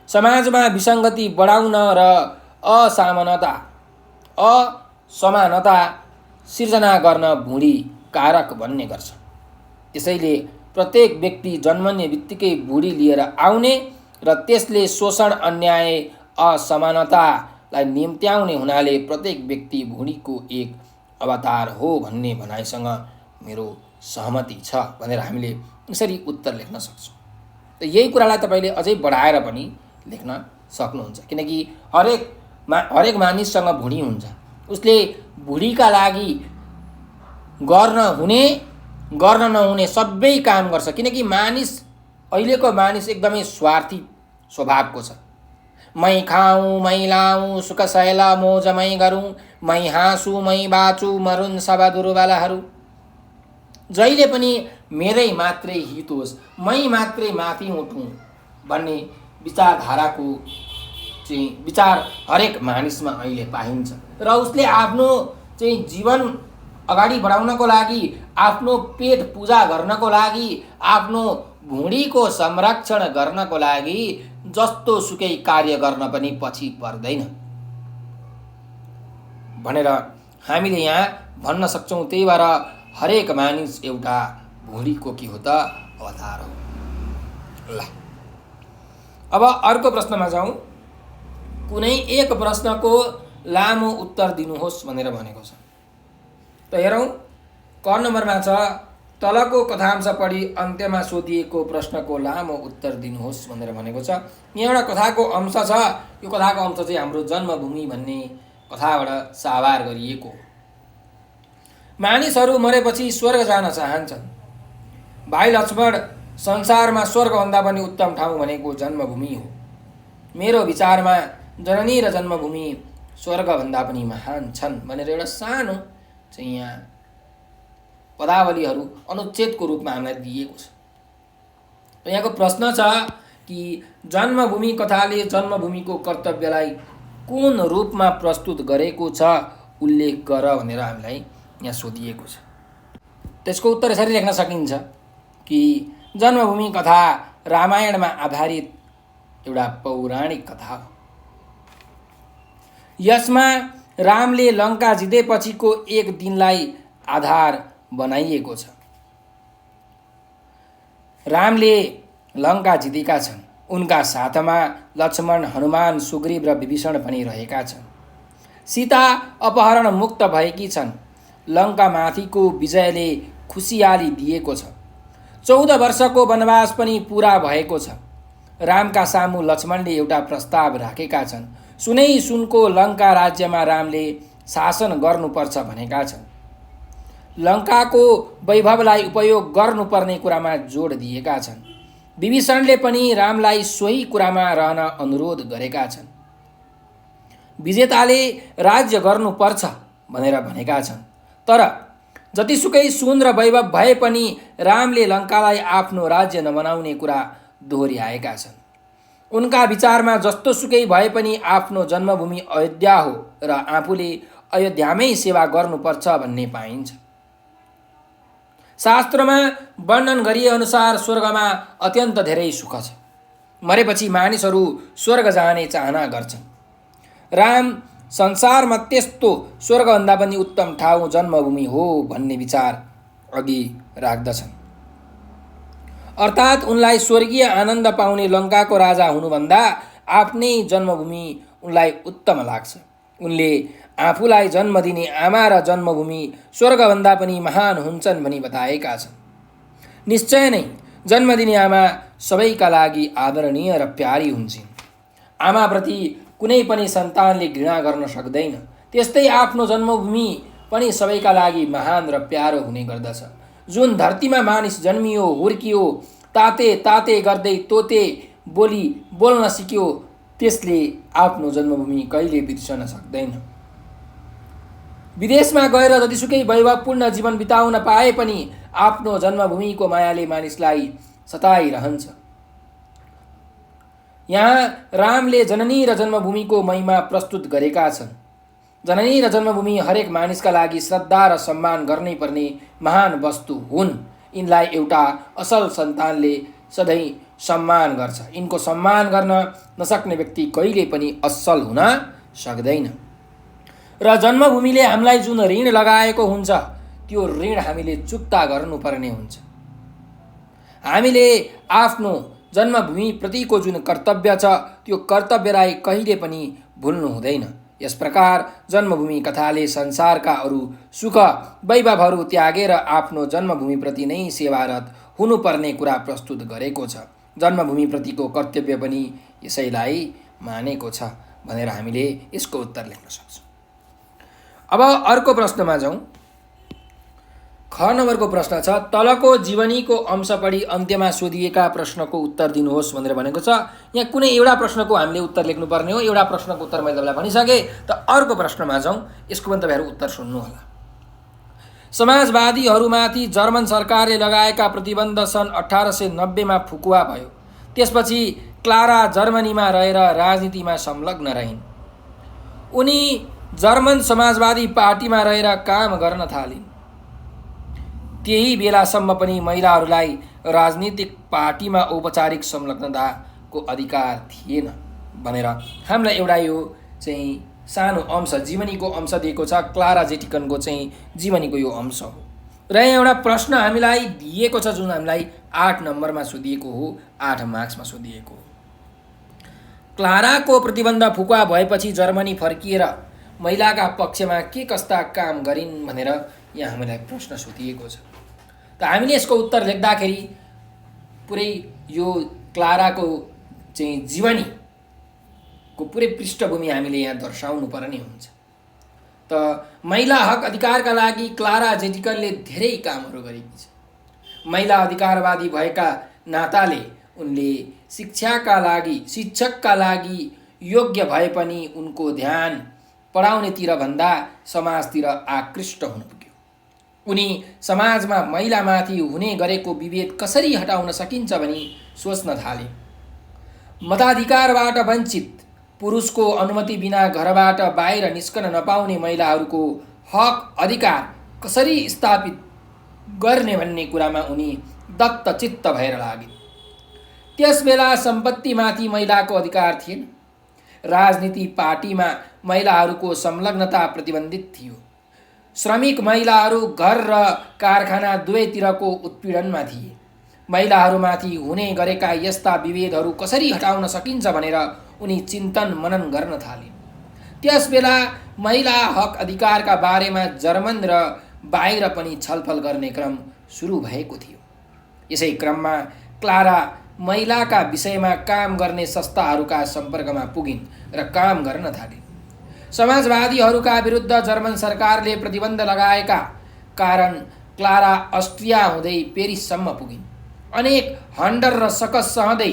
समाजमा विसङ्गति बढाउन र असमानता सिर्जना गर्न भुँडी कारक बन्ने गर्छ। त्यसैले प्रत्येक व्यक्ति जन्मने बित्तिकै भुँडी लिएर आउने र त्यसले शोषण, अन्याय, असमानतालाई निम्त्याउने हुनाले प्रत्येक व्यक्ति भुँडीको एक अवतार हो भन्ने भनाइसँग मेरो सहमति छ भनेर हामीले यसरी उत्तर लेख्न सक्छौँ। त यही कुरालाई तपाईँले अझै बढाएर पनि लेख्न सक्नुहुन्छ, किनकि हरेक मानिससँग भुँडी हुन्छ। उसले भुँडीका लागि गर्न हुने गर्न नहुने सबै काम गर्छ, किनकि अहिलेको मानिस एकदमै स्वार्थी स्वभावको छ। मै खाऊँ, मै लाऊँ, सुख सैल मोज मै गरूँ, मै हाँसु, मै बाँचु, मरुन् सब दुर्बलहरू। जहिले पनि मेरै मात्रै हित होस्, मै मात्रै माथि उठौँ भन्ने विचारधाराको चाहिँ विचार हरेक मानिसमा अहिले पाइन्छ। र उसले आफ्नो चाहिँ जीवन अगाडि बढाउनको लागि, आफ्नो पेट पूजा गर्नको लागि, आफ्नो भुँडीको संरक्षण गर्नको लागि जस्तो सुकै कार्य गर्न पनि पछि पर्दैन भनेर हामीले यहाँ भन्न सक्छौँ। त्यही भएर हरेक मानिस एउटा भुँडीको के हो त अवतार हो। ल अब अर्को प्रश्नमा जाउँ। कुनै एक प्रश्नको लामो उत्तर दिनुहोस् भनेर भनेको छ। त हेरौँ, क नम्बरमा छ तलको कथांश पढी अन्त्यमा सोधिएको प्रश्नको लामो उत्तर दिनुहोस् भनेर भनेको छ। यहाँ एउटा कथाको अंश छ। यो कथाको अंश चाहिँ हाम्रो जन्मभूमि भन्ने कथाबाट साभार गरिएको। मानिसहरू मरेपछि स्वर्ग जान चाहन्छन्। भाइ लक्ष्मण, संसारमा स्वर्गभन्दा पनि उत्तम ठाउँ भनेको जन्मभूमि हो। मेरो विचारमा जननी र जन्मभूमि स्वर्गभन्दा पनि महान छन् भनेर एउटा सानो चाहिँ यहाँ पदावलीहरू अनुच्छेदको रूपमा हामीलाई दिएको छ। यहाँको प्रश्न छ कि जन्मभूमि कथाले जन्मभूमिको कर्तव्यलाई कुन रूपमा प्रस्तुत गरेको छ उल्लेख गर भनेर हामीलाई यहाँ सोधिएको छ। त्यसको उत्तर यसरी लेख्न सकिन्छ कि जन्मभूमि कथा रामायणमा आधारित एउटा पौराणिक कथा हो। यसमा रामले लङ्का जितेपछिको एक दिनलाई आधार बनाइएको छ। रामले लङ्का जितेका छन्। उनका साथमा लक्ष्मण, हनुमान, सुग्रीव र विभीषण पनि रहेका छन्। सीता अपहरण मुक्त भएकी छन्। लङ्कामाथिको विजयले खुसियाली दिएको छ। 14 वर्षको वनवास पनि पुरा भएको छ। रामका सामु लक्ष्मणले एउटा प्रस्ताव राखेका छन्। सुनै सुनको लङ्का राज्यमा रामले शासन गर्नुपर्छ भनेका छन्। लङ्काको वैभवलाई उपयोग गर्नुपर्ने कुरामा जोड दिएका छन्। विभीषणले पनि रामलाई सोही कुरामा रहन अनुरोध गरेका छन्। विजेताले राज्य गर्नुपर्छ भनेर भनेका छन्। तर जतिसुकै सुन र वैभव भए पनि रामले लङ्कालाई आफ्नो राज्य नबनाउने कुरा दोहोर्याएका छन्। उनका विचारमा जस्तोसुकै भए पनि आफ्नो जन्मभूमि अयोध्या हो र आफूले अयोध्यामै सेवा गर्नुपर्छ भन्ने पाइन्छ। शास्त्रमा वर्णन गरिए अनुसार स्वर्गमा अत्यन्त धेरै सुख छ। मरेपछि मानिसहरू स्वर्ग जाने चाहना गर्छन्। राम संसारमा त्यस्तो स्वर्गभन्दा पनि उत्तम ठाउँ जन्मभूमि हो भन्ने विचार अघि राख्दछन्। अर्थात् उनलाई स्वर्गीय आनन्द पाउने लङ्काको राजा हुनुभन्दा आफ्नै जन्मभूमि उनलाई उत्तम लाग्छ। उनले आफूलाई जन्म दिने आमा र जन्मभूमि स्वर्गभन्दा पनि महान हुन्छन् भनी बताएका छन्। निश्चय नै जन्म दिने आमा सबैका लागि आदरणीय र प्यारी हुन्छन्। आमाप्रति कुनै पनि सन्तानले घृणा गर्न सक्दैन। त्यस्तै आफ्नो जन्मभूमि पनि सबैका लागि महान र प्यारो हुने गर्दछ। जुन धरतीमा मानिस जन्मियो, हुर्कियो, ताते ताते गर्दै तोते बोली बोल्न सिक्यो, त्यसले आफ्नो जन्मभूमि कहिले बिर्सन सक्दैन। विदेशमा गएर जतिसुकै वैभवपूर्ण जीवन बिताउन पाए पनि आफ्नो जन्मभूमिको मायाले मानिसलाई सताइरहन्छ। यहाँ रामले जननी र जन्मभूमिको महिमा प्रस्तुत गरेका छन्। जननी र जन्मभूमि हरेक मानिसका लागि श्रद्धा र सम्मान गर्नै पर्ने महान वस्तु हुन्। यिनलाई एउटा असल सन्तानले सधैँ सम्मान गर्छ। यिनको सम्मान गर्न नसक्ने व्यक्ति कहिले पनि असल हुन सक्दैन। र जन्मभूमिले हामीलाई जुन ऋण लगाएको हुन्छ त्यो ऋण हामीले चुक्ता गर्नुपर्ने हुन्छ। हामीले आफ्नो जन्मभूमिप्रतिको जुन कर्तव्य छ त्यो कर्तव्यलाई कहिले पनि भुल्नु हुँदैन। यस प्रकार जन्मभूमि कथाले संसारका अरू सुख वैभवहरू त्यागेर आफ्नो जन्मभूमिप्रति नै सेवारत हुनुपर्ने कुरा प्रस्तुत गरेको छ। जन्मभूमिप्रतिको कर्तव्य पनि यसैलाई मानेको छ भनेर हामीले यसको उत्तर लेख्न सक्छौँ। अब अर्को प्रश्नमा जाउँ। ख नम्बरको प्रश्न छ, तलको जीवनीको अंश पढी अन्त्यमा सोधिएका प्रश्नको उत्तर दिनुहोस् भनेर भनेको छ। यहाँ कुनै एउटा प्रश्नको हामीले उत्तर लेख्नुपर्ने हो। एउटा प्रश्नको उत्तर मैले तपाईँलाई भनिसकेँ। त अर्को प्रश्नमा जाउँ। यसको पनि तपाईँहरू उत्तर सुन्नुहोला। समाजवादीहरूमाथि जर्मन सरकारले लगाएका प्रतिबन्ध सन् 1890मा फुकुवा भयो। त्यसपछि क्लारा जर्मनीमा रहेर राजनीतिमा संलग्न रहिन्। उनी जर्मन समाजवादी पार्टीमा रहेर काम गर्न थालिन्। त्यही बेलासम्म पनि महिलाहरूलाई राजनीतिक पार्टीमा औपचारिक संलग्नताको अधिकार थिएन भनेर हामीलाई एउटा यो चाहिँ सानो अंश जीवनीको अंश दिएको छ। क्लारा जेटिकनको चाहिँ जीवनीको यो अंश हो र यहाँ एउटा प्रश्न हामीलाई दिएको छ जुन हामीलाई 8 नम्बरमा सोधिएको हो, 8 मार्क्समा सोधिएको हो। क्लाराको प्रतिबन्ध फुकुवा भएपछि जर्मनी फर्किएर महिलाका पक्षमा के कस्ता काम गरिन् भनेर यहाँ हामीलाई प्रश्न सोधिएको छ। त हामीले यसको उत्तर लेख्दाखेरि पुरै यो क्लाराको चाहिँ जीवनीको पुरै पृष्ठभूमि हामीले यहाँ दर्शाउनु पर्ने हुन्छ। त महिला हक अधिकारका लागि क्लारा जेटिकनले धेरै कामहरू गरेकी छ। महिला अधिकारवादी भएका नाताले उनले शिक्षकका लागि योग्य भए पनि उनको ध्यान पढाउनेतिर भन्दा समाजतिर आकृष्ट हुन पुग्यो। उनी समाजमा महिलामाथि हुने गरेको विभेद कसरी हटाउन सकिन्छ भनी सोच्न थाले। मताधिकारबाट वञ्चित, पुरुषको अनुमति बिना घरबाट बाहिर निस्कन नपाउने महिलाहरूको हक अधिकार कसरी स्थापित गर्ने भन्ने कुरामा उनी दत्तचित्त भएर लागिन्। त्यसबेला सम्पत्तिमाथि महिलाको अधिकार थिएन। राजनीति पार्टीमा महिलाहरूको संलग्नता प्रतिबन्धित थियो। श्रमिक महिलाहरू घर र कारखाना दुवैतिरको उत्पीडनमा थिए। महिलाहरूमाथि हुने गरेका यस्ता विभेदहरू कसरी हटाउन सकिन्छ भनेर उनी चिन्तन मनन गर्न थाले। त्यसबेला महिला हक अधिकारका बारेमा जर्मन र बाहिर पनि छलफल गर्ने क्रम सुरु भएको थियो। यसै क्रममा क्लारा महिलाका विषयमा काम गर्ने संस्थाहरूका सम्पर्कमा पुगिन् र काम गर्न थालिन्। समाजवादीहरूका विरुद्ध जर्मन सरकारले प्रतिबन्ध लगाएका कारण क्लारा अस्ट्रिया हुँदै पेरिससम्म पुगिन्। अनेक हन्डर र सकस सहँदै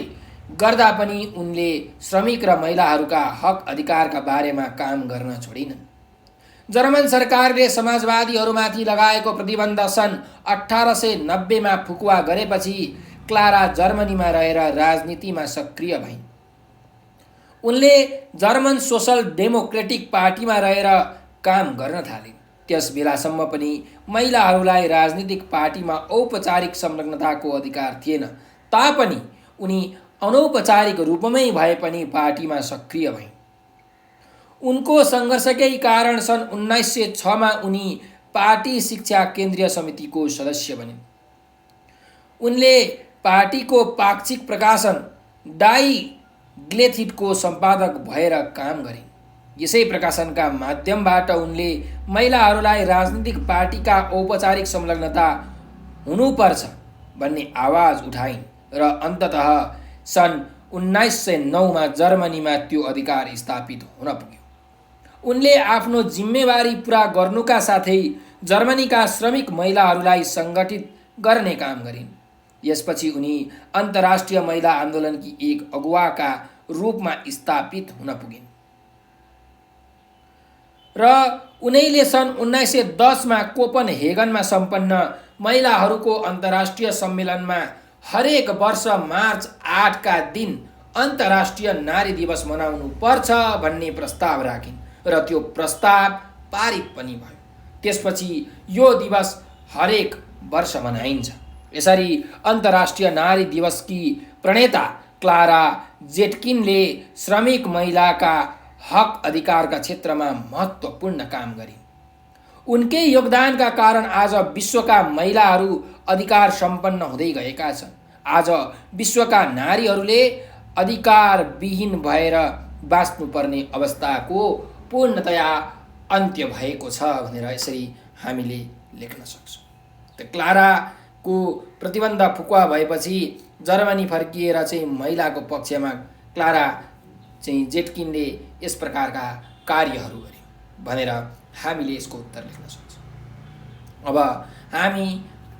गर्दा पनि उनले श्रमिक र महिलाहरूका हक अधिकारका बारेमा काम गर्न छोडिनन्। जर्मन सरकारले समाजवादीहरूमाथि लगाएको प्रतिबन्ध सन् 1890मा फुकुवा गरेपछि क्लारा जर्मनीमा रहेर राजनीतिमा सक्रिय भइन्। उनले जर्मन सोसल डेमोक्रेटिक पार्टीमा रहेर काम गर्न थालिन्। त्यस बेलासम्म पनि महिलाहरूलाई राजनीतिक पार्टीमा औपचारिक संलग्नताको अधिकार थिएन, तापनि उनी अनौपचारिक रूपमै भए पनि पार्टीमा सक्रिय भइन्। उनको सङ्घर्षकै कारण सन् 1906मा उनी पार्टी शिक्षा केन्द्रीय समितिको सदस्य बनिन्। उनले पार्टीको पाक्षिक प्रकाशन डाई ग्लेथिटको सम्पादक भएर काम गरिन्। यसै प्रकाशनका माध्यमबाट उनले महिलाहरूलाई राजनीतिक पार्टीका औपचारिक संलग्नता हुनुपर्छ भन्ने आवाज उठाइन् र अन्ततः सन् 1909मा जर्मनीमा त्यो अधिकार स्थापित हुन पुग्यो। उनले आफ्नो जिम्मेवारी पुरा गर्नुका साथै जर्मनीका श्रमिक महिलाहरूलाई सङ्गठित गर्ने काम गरिन्। यसपछि उनी अन्तर्राष्ट्रिय महिला आन्दोलनकी एक अगुवाका रूपमा स्थापित हुन पुगिन् र उनैले सन् 1910मा कोपनहेगनमा सम्पन्न महिलाहरूको अन्तर्राष्ट्रिय सम्मेलनमा हरेक वर्ष मार्च 8 का दिन अन्तर्राष्ट्रिय नारी दिवस मनाउनु पर्छ भन्ने प्रस्ताव राखिन् र त्यो प्रस्ताव पारित पनि भयो। त्यसपछि यो दिवस हरेक वर्ष मनाइन्छ। यसरी अन्तर्राष्ट्रिय नारी दिवसकी प्रणेता क्लारा जेटकिनले श्रमिक महिलाका हक अधिकारका क्षेत्रमा महत्त्वपूर्ण काम गरिन्। उनकै योगदानका कारण आज विश्वका महिलाहरू अधिकार सम्पन्न हुँदै गएका छन्। आज विश्वका नारीहरूले अधिकारविहीन भएर बाँच्नुपर्ने अवस्थाको पूर्णतया अन्त्य भएको छ भनेर यसरी हामीले लेख्न सक्छौँ। त क्लाराको प्रतिबन्ध फुकुवा भएपछि जर्मनी फर्किएर चाहिँ महिलाको पक्षमा क्लारा चाहिँ जेटकिनले यस प्रकारका कार्यहरू गरे भनेर हामीले यसको उत्तर लेख्न सक्छौँ। अब हामी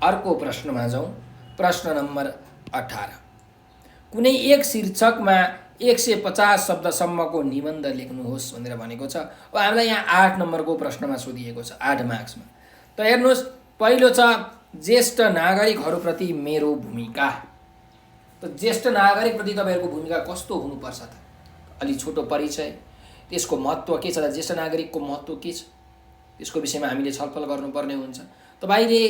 अर्को प्रश्नमा जाउँ। प्रश्न नम्बर 18। कुनै एक शीर्षकमा 150 शब्दसम्मको निबन्ध लेख्नुहोस् भनेर भनेको छ। अब हामीलाई यहाँ 8 नम्बरको प्रश्नमा सोधिएको छ, 8 मार्क्समा। त हेर्नुहोस्, पहिलो छ ज्येष्ठ नागरिकहरूप्रति मेरो भूमिका। त ज्येष्ठ नागरिकप्रति तपाईँहरूको भूमिका कस्तो हुनुपर्छ त? अलि छोटो परिचय, त्यसको महत्त्व के छ त? ज्येष्ठ नागरिकको महत्त्व के छ त्यसको विषयमा हामीले छलफल गर्नुपर्ने हुन्छ। तपाईँले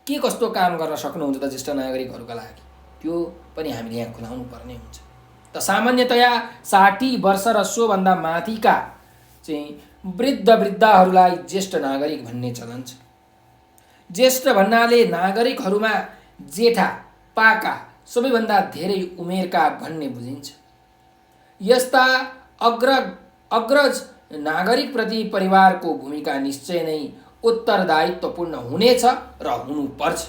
के कस्तो काम गर्न सक्नुहुन्छ त ज्येष्ठ नागरिकहरूका लागि, त्यो पनि हामीले यहाँ खुलाउनु पर्ने हुन्छ। त सामान्यतया 60 वर्ष र सोभन्दा माथिका चाहिँ वृद्धहरूलाई ज्येष्ठ नागरिक भन्ने चलन छ। ज्येष्ठ भन्नाले नागरिकहरूमा जेठा, पाका, सबैभन्दा धेरै उमेरका भन्ने बुझिन्छ। यस्ता अग्रज नागरिकप्रति परिवारको भूमिका निश्चय नै उत्तरदायित्वपूर्ण हुनेछ र हुनुपर्छ।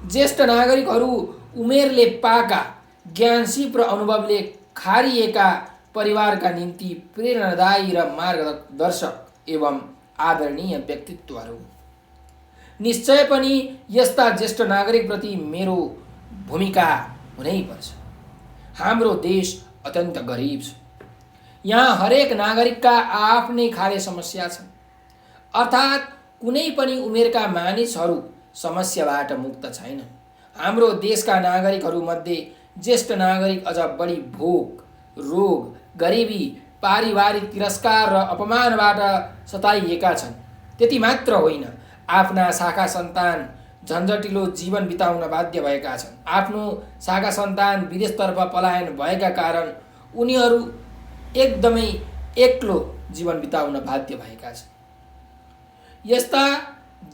ज्येष्ठ नागरिकहरू उमेरले पाका, ज्ञानसिप र अनुभवले खारिएका परिवारका निम्ति प्रेरणादायी र मार्गदर्शक एवं आदरणीय व्यक्तित्वहरू। निश्चय पनि यस्ता ज्येष्ठ नागरिकप्रति मेरो भूमिका हुनैपर्छ। हाम्रो देश अत्यन्त गरिब छ। यहाँ हरेक नागरिकका आफ्नै खाले समस्या छन्, अर्थात् कुनै पनि उमेरका मानिसहरू समस्याबाट मुक्त छैनन्। हाम्रो देशका नागरिकहरूमध्ये ज्येष्ठ नागरिक अझ बढी भोक, रोग, गरिबी, पारिवारिक तिरस्कार र अपमानबाट सताइएका छन्। त्यति मात्र होइन, आफ्ना शाखा सन्तान झन्झटिलो जीवन बिताउन बाध्य भएका छन्। आफ्नो शाखा सन्तान विदेशतर्फ पलायन भएका कारण उनीहरू एकदमै एक्लो जीवन बिताउन बाध्य भएका छन्। यस्ता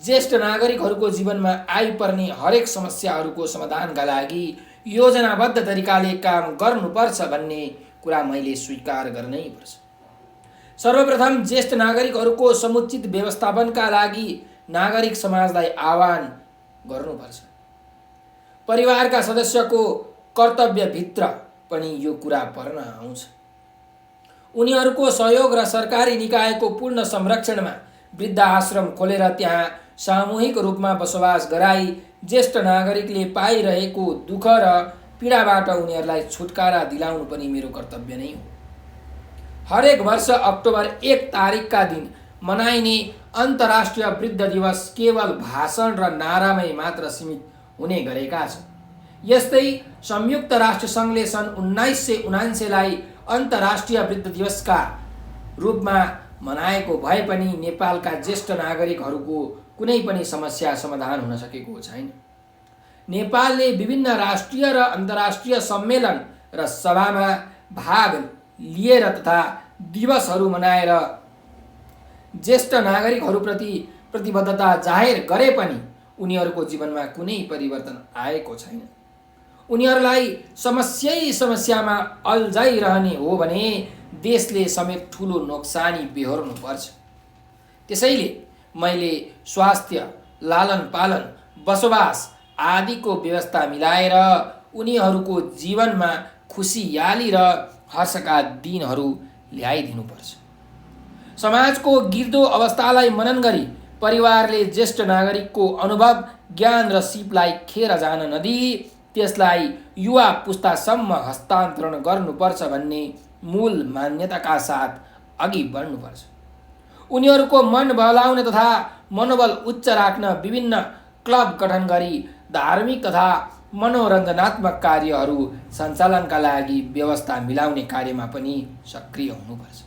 ज्येष्ठ नागरिकहरूको जीवनमा आइपर्ने हरेक समस्याहरूको समाधानका लागि योजनाबद्ध तरिकाले काम गर्नुपर्छ भन्ने कुरा मैले स्वीकार गर्नै पर्छ। सर्वप्रथम ज्येष्ठ नागरिकहरूको समुचित व्यवस्थापनका लागि नागरिक समाजलाई आह्वान गर्नुपर्छ। परिवारका सदस्यको कर्तव्यभित्र पनि यो कुरा पर्न आउँछ। उनीहरूको सहयोग र सरकारी निकायको पूर्ण संरक्षणमा वृद्धाश्रम खोलेर त्यहाँ सामूहिक रूपमा बसोबास गराई ज्येष्ठ नागरिकले पाइरहेको दुःख र पीडाबाट उनीहरूलाई छुटकारा दिलाउनु पनि मेरो कर्तव्य नै हो। हरेक वर्ष अक्टोबर 1 तारिकका दिन मनाइने अन्तर्राष्ट्रिय वृद्ध दिवस केवल भाषण र नारामै मात्र सीमित हुने गरेका छन्। यस्तै संयुक्त राष्ट्र सङ्घले सन् 1979लाई अन्तर्राष्ट्रिय वृद्ध दिवसका रूपमा मनाएको भए पनि नेपालका ज्येष्ठ नागरिकहरूको कुनै पनि समस्या समाधान हुन सकेको छैन। नेपालले विभिन्न राष्ट्रिय र अन्तर्राष्ट्रिय सम्मेलन र सभामा भाग लिएर तथा दिवसहरू मनाएर ज्येष्ठ नागरिकहरूप्रति प्रतिबद्धता जाहेर गरे पनि उनीहरूको जीवनमा कुनै परिवर्तन आएको छैन। उनीहरूलाई समस्यामा अल्झाइरहने हो भने देशले समेत ठुलो नोक्सानी बेहोर्नुपर्छ। त्यसैले मैले स्वास्थ्य, लालन पालन, बसोबास आदिको व्यवस्था मिलाएर उनीहरूको जीवनमा खुसियाली र हर्षका दिनहरू ल्याइदिनुपर्छ। समाजको गिर्दो अवस्थालाई मनन गरी परिवारले ज्येष्ठ नागरिकको अनुभव, ज्ञान र सिपलाई खेर जान नदिई त्यसलाई युवा पुस्तासम्म हस्तान्तरण गर्नुपर्छ भन्ने मूल मान्यताका साथ अघि बढ्नुपर्छ। उनीहरूको मन बहलाउन तथा मनोबल उच्च राख्न विभिन्न क्लब गठन गरी धार्मिक तथा मनोरञ्जनात्मक कार्यहरू सञ्चालनका लागि व्यवस्था मिलाउने कार्यमा पनि सक्रिय हुनुपर्छ।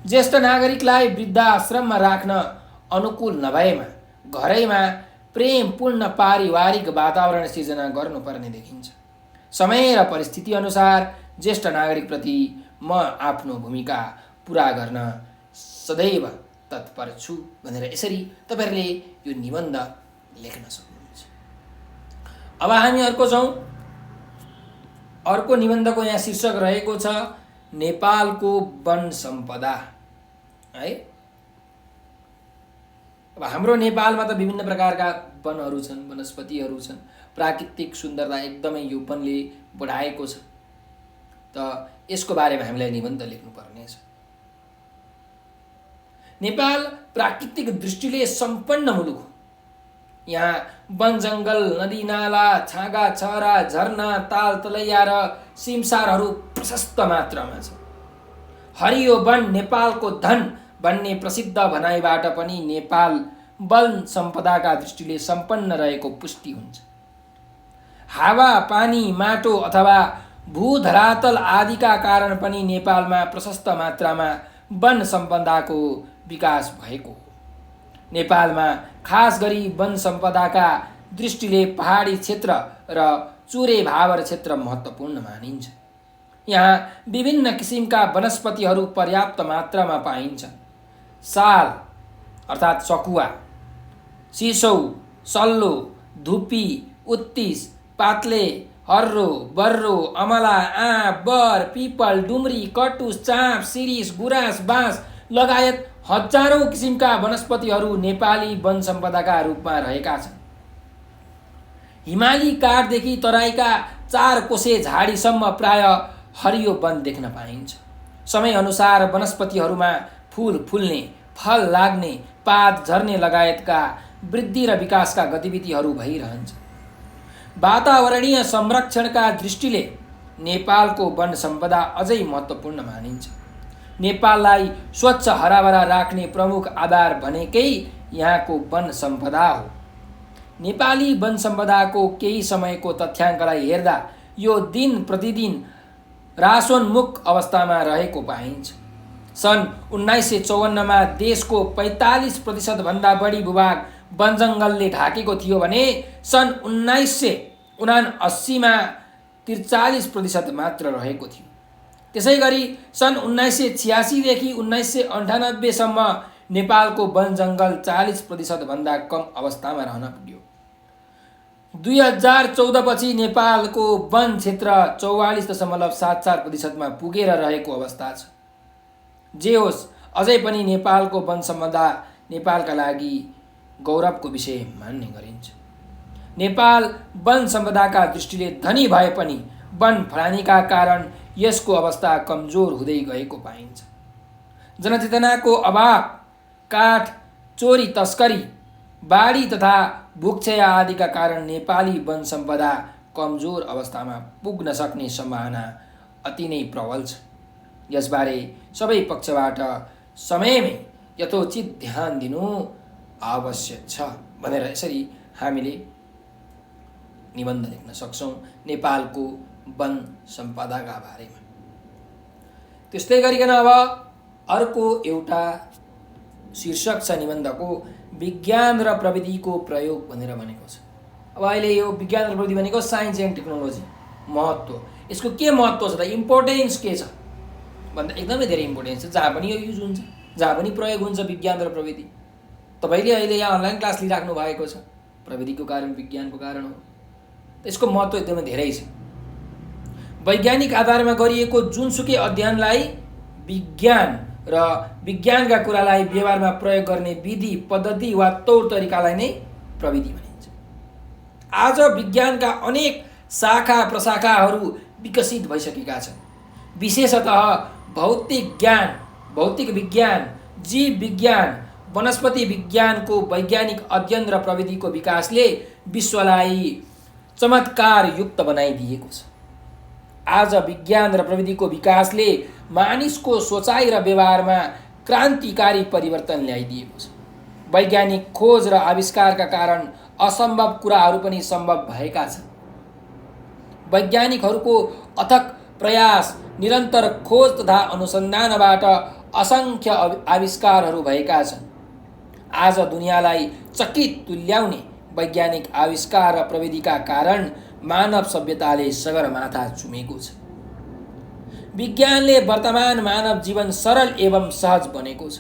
ज्येष्ठ नागरिकलाई वृद्धाश्रममा राख्न अनुकूल नभएमा घरैमा प्रेमपूर्ण पारिवारिक वातावरण सिर्जना गर्नुपर्ने देखिन्छ। समय र परिस्थिति अनुसार ज्येष्ठ नागरिकप्रति म आफ्नो भूमिका पुरा गर्न सदैव तत्पर छु भनेर यसरी तपाईहरुले यो निबन्ध लेख्न सक्नुहुन्छ। अब हामी अर्को छौं। अर्को निबन्धको यहाँ शीर्षक रहेको छ नेपालको वन सम्पदा। है। अब हाम्रो नेपालमा त विभिन्न प्रकारका वनहरू छन्, वनस्पतिहरू छन्, प्राकृतिक सुन्दरता एकदमै यो वनले बढाएको छ। त यसको बारेमा हामीलाई निबन्ध लेख्नुपर्ने छ। नेपाल प्राकृतिक दृष्टिले सम्पन्न मुलुक हो। यहाँ वन जङ्गल, नदी नाला, छाँगा छहरा, झरना, ताल तलैया र सिमसारहरू प्रशस्त मात्रामा छ। हरियो वन नेपालको धन भन्ने प्रसिद्ध भनाइबाट पनि नेपाल वन सम्पदाका दृष्टिले सम्पन्न रहेको पुष्टि हुन्छ। हावा, पानी, माटो अथवा भूधरातल आदिका कारण पनि नेपालमा प्रशस्त मात्रामा वन सम्पदाको विकास भएको हो। नेपालमा खास गरी वन सम्पदाका दृष्टिले पहाडी क्षेत्र र चुरे भावर क्षेत्र महत्त्वपूर्ण मानिन्छ। यहाँ विभिन्न किसिमका वनस्पतिहरू पर्याप्त मात्रामा पाइन्छ। साल अर्थात् सकुवा, सिसौ, सल्लो, धुपी, उत्तिस, पात्ले, हर्रो, बर्रो, अमला, आँप, बर, पिपल, डुम्री, कटुस, चाँप, सिरिस, गुराँस, बाँस लगायत हजारौं किसिमका वनस्पतिहरू नेपाली वन सम्पदाका रूपमा रहेका छन्। हिमाली काठदेखि तराईका 4 कोसे झाडीसम्म प्राय हरियो वन देख्न पाइन्छ। समयअनुसार वनस्पतिहरूमा फूल फुल्ने, फल लाग्ने, पात झर्ने लगायतका वृद्धि र विकासका गतिविधिहरू भइरहन्छ। वातावरणीय संरक्षणका दृष्टिले नेपालको वन सम्पदा अझै महत्त्वपूर्ण मानिन्छ। नेपाललाई स्वच्छ हराभरा राख्ने प्रमुख आधार भनेकै यहाँको वन सम्पदा हो। नेपाली वन सम्पदाको केही समयको तथ्याङ्कलाई हेर्दा यो दिन प्रतिदिन ह्रासोन्मुख अवस्थामा रहेको पाइन्छ। सन् 1954 मा देशको 45% भन्दा बढी भूभाग वन जङ्गलले ढाकेको थियो भने सन् 1979 मा 43% मात्र रहेको थियो। त्यसै गरी सन् 1986 देखि 1998 सम्म नेपालको वन जङ्गल 40% भन्दा कम अवस्थामा रहन पुग्यो। 2014 पछि नेपालको वन क्षेत्र 44.74% मा पुगेर रहेको अवस्था छ। जे होस्, अझै पनि नेपालको वन सम्पदा नेपालका लागि गौरवको विषय मान्ने गरिन्छ। नेपाल वन सम्पदाका दृष्टिले धनी भए पनि वन फडानीका कारण यसको अवस्था कमजोर हुँदै गएको पाइन्छ। जनचेतनाको अभाव, काठ चोरी तस्करी, बाढी तथा भूक्षय आदिका कारण नेपाली वन सम्पदा कमजोर अवस्थामा पुग्न सक्ने सम्भावना अति नै प्रबल छ। यसबारे सबै पक्षबाट समयमै यथोचित ध्यान दिनु आवश्यक छ भनेर यसरी हामीले निबन्ध लेख्न सक्छौँ नेपालको वन सम्पदाका बारेमा। त्यस्तै गरिकन अब अर्को एउटा शीर्षक छ निबन्धको, विज्ञान र प्रविधिको प्रयोग भनेर भनेको छ। अब अहिले यो विज्ञान र प्रविधि भनेको साइन्स एन्ड टेक्नोलोजी महत्त्व, यसको के महत्त्व छ त, इम्पोर्टेन्स के छ भन्दा एकदमै धेरै इम्पोर्टेन्स छ। जहाँ पनि यो युज हुन्छ, जहाँ पनि प्रयोग हुन्छ विज्ञान र प्रविधि। तपाईँले अहिले यहाँ अनलाइन क्लास लिइराख्नु भएको छ, प्रविधिको कारण, विज्ञानको कारण हो। यसको महत्त्व एकदमै धेरै छ। वैज्ञानिक आधारमा गरिएको जुनसुकै अध्ययनलाई विज्ञान र विज्ञानका कुरालाई व्यवहारमा प्रयोग गर्ने विधि, पद्धति वा तौर तरिकालाई नै प्रविधि भनिन्छ। आज विज्ञानका अनेक शाखा प्रशाखाहरू विकसित भइसकेका छन्। विशेषतः भौतिक ज्ञान, भौतिक विज्ञान, जीव विज्ञान, वनस्पति विज्ञानको वैज्ञानिक अध्ययन र प्रविधिको विकासले विश्वलाई चमत्कार युक्त बनाइदिएको छ। आज विज्ञान र प्रविधिको विकासले मानिसको सोचाइ र व्यवहारमा क्रान्तिकारी परिवर्तन ल्याइदिएको छ। वैज्ञानिक खोज र आविष्कारका कारण असम्भव कुराहरू पनि सम्भव भएका छन्। वैज्ञानिकहरूको अथक प्रयास, निरन्तर खोज तथा अनुसन्धानबाट असङ्ख्य आविष्कारहरू भएका छन्। आज दुनियाँलाई चकित तुल्याउने वैज्ञानिक आविष्कार र प्रविधिका कारण मानव सभ्यताले सगरमाथा चुमेको छ। विज्ञानले वर्तमान मानव जीवन सरल एवं सहज बनेको छ।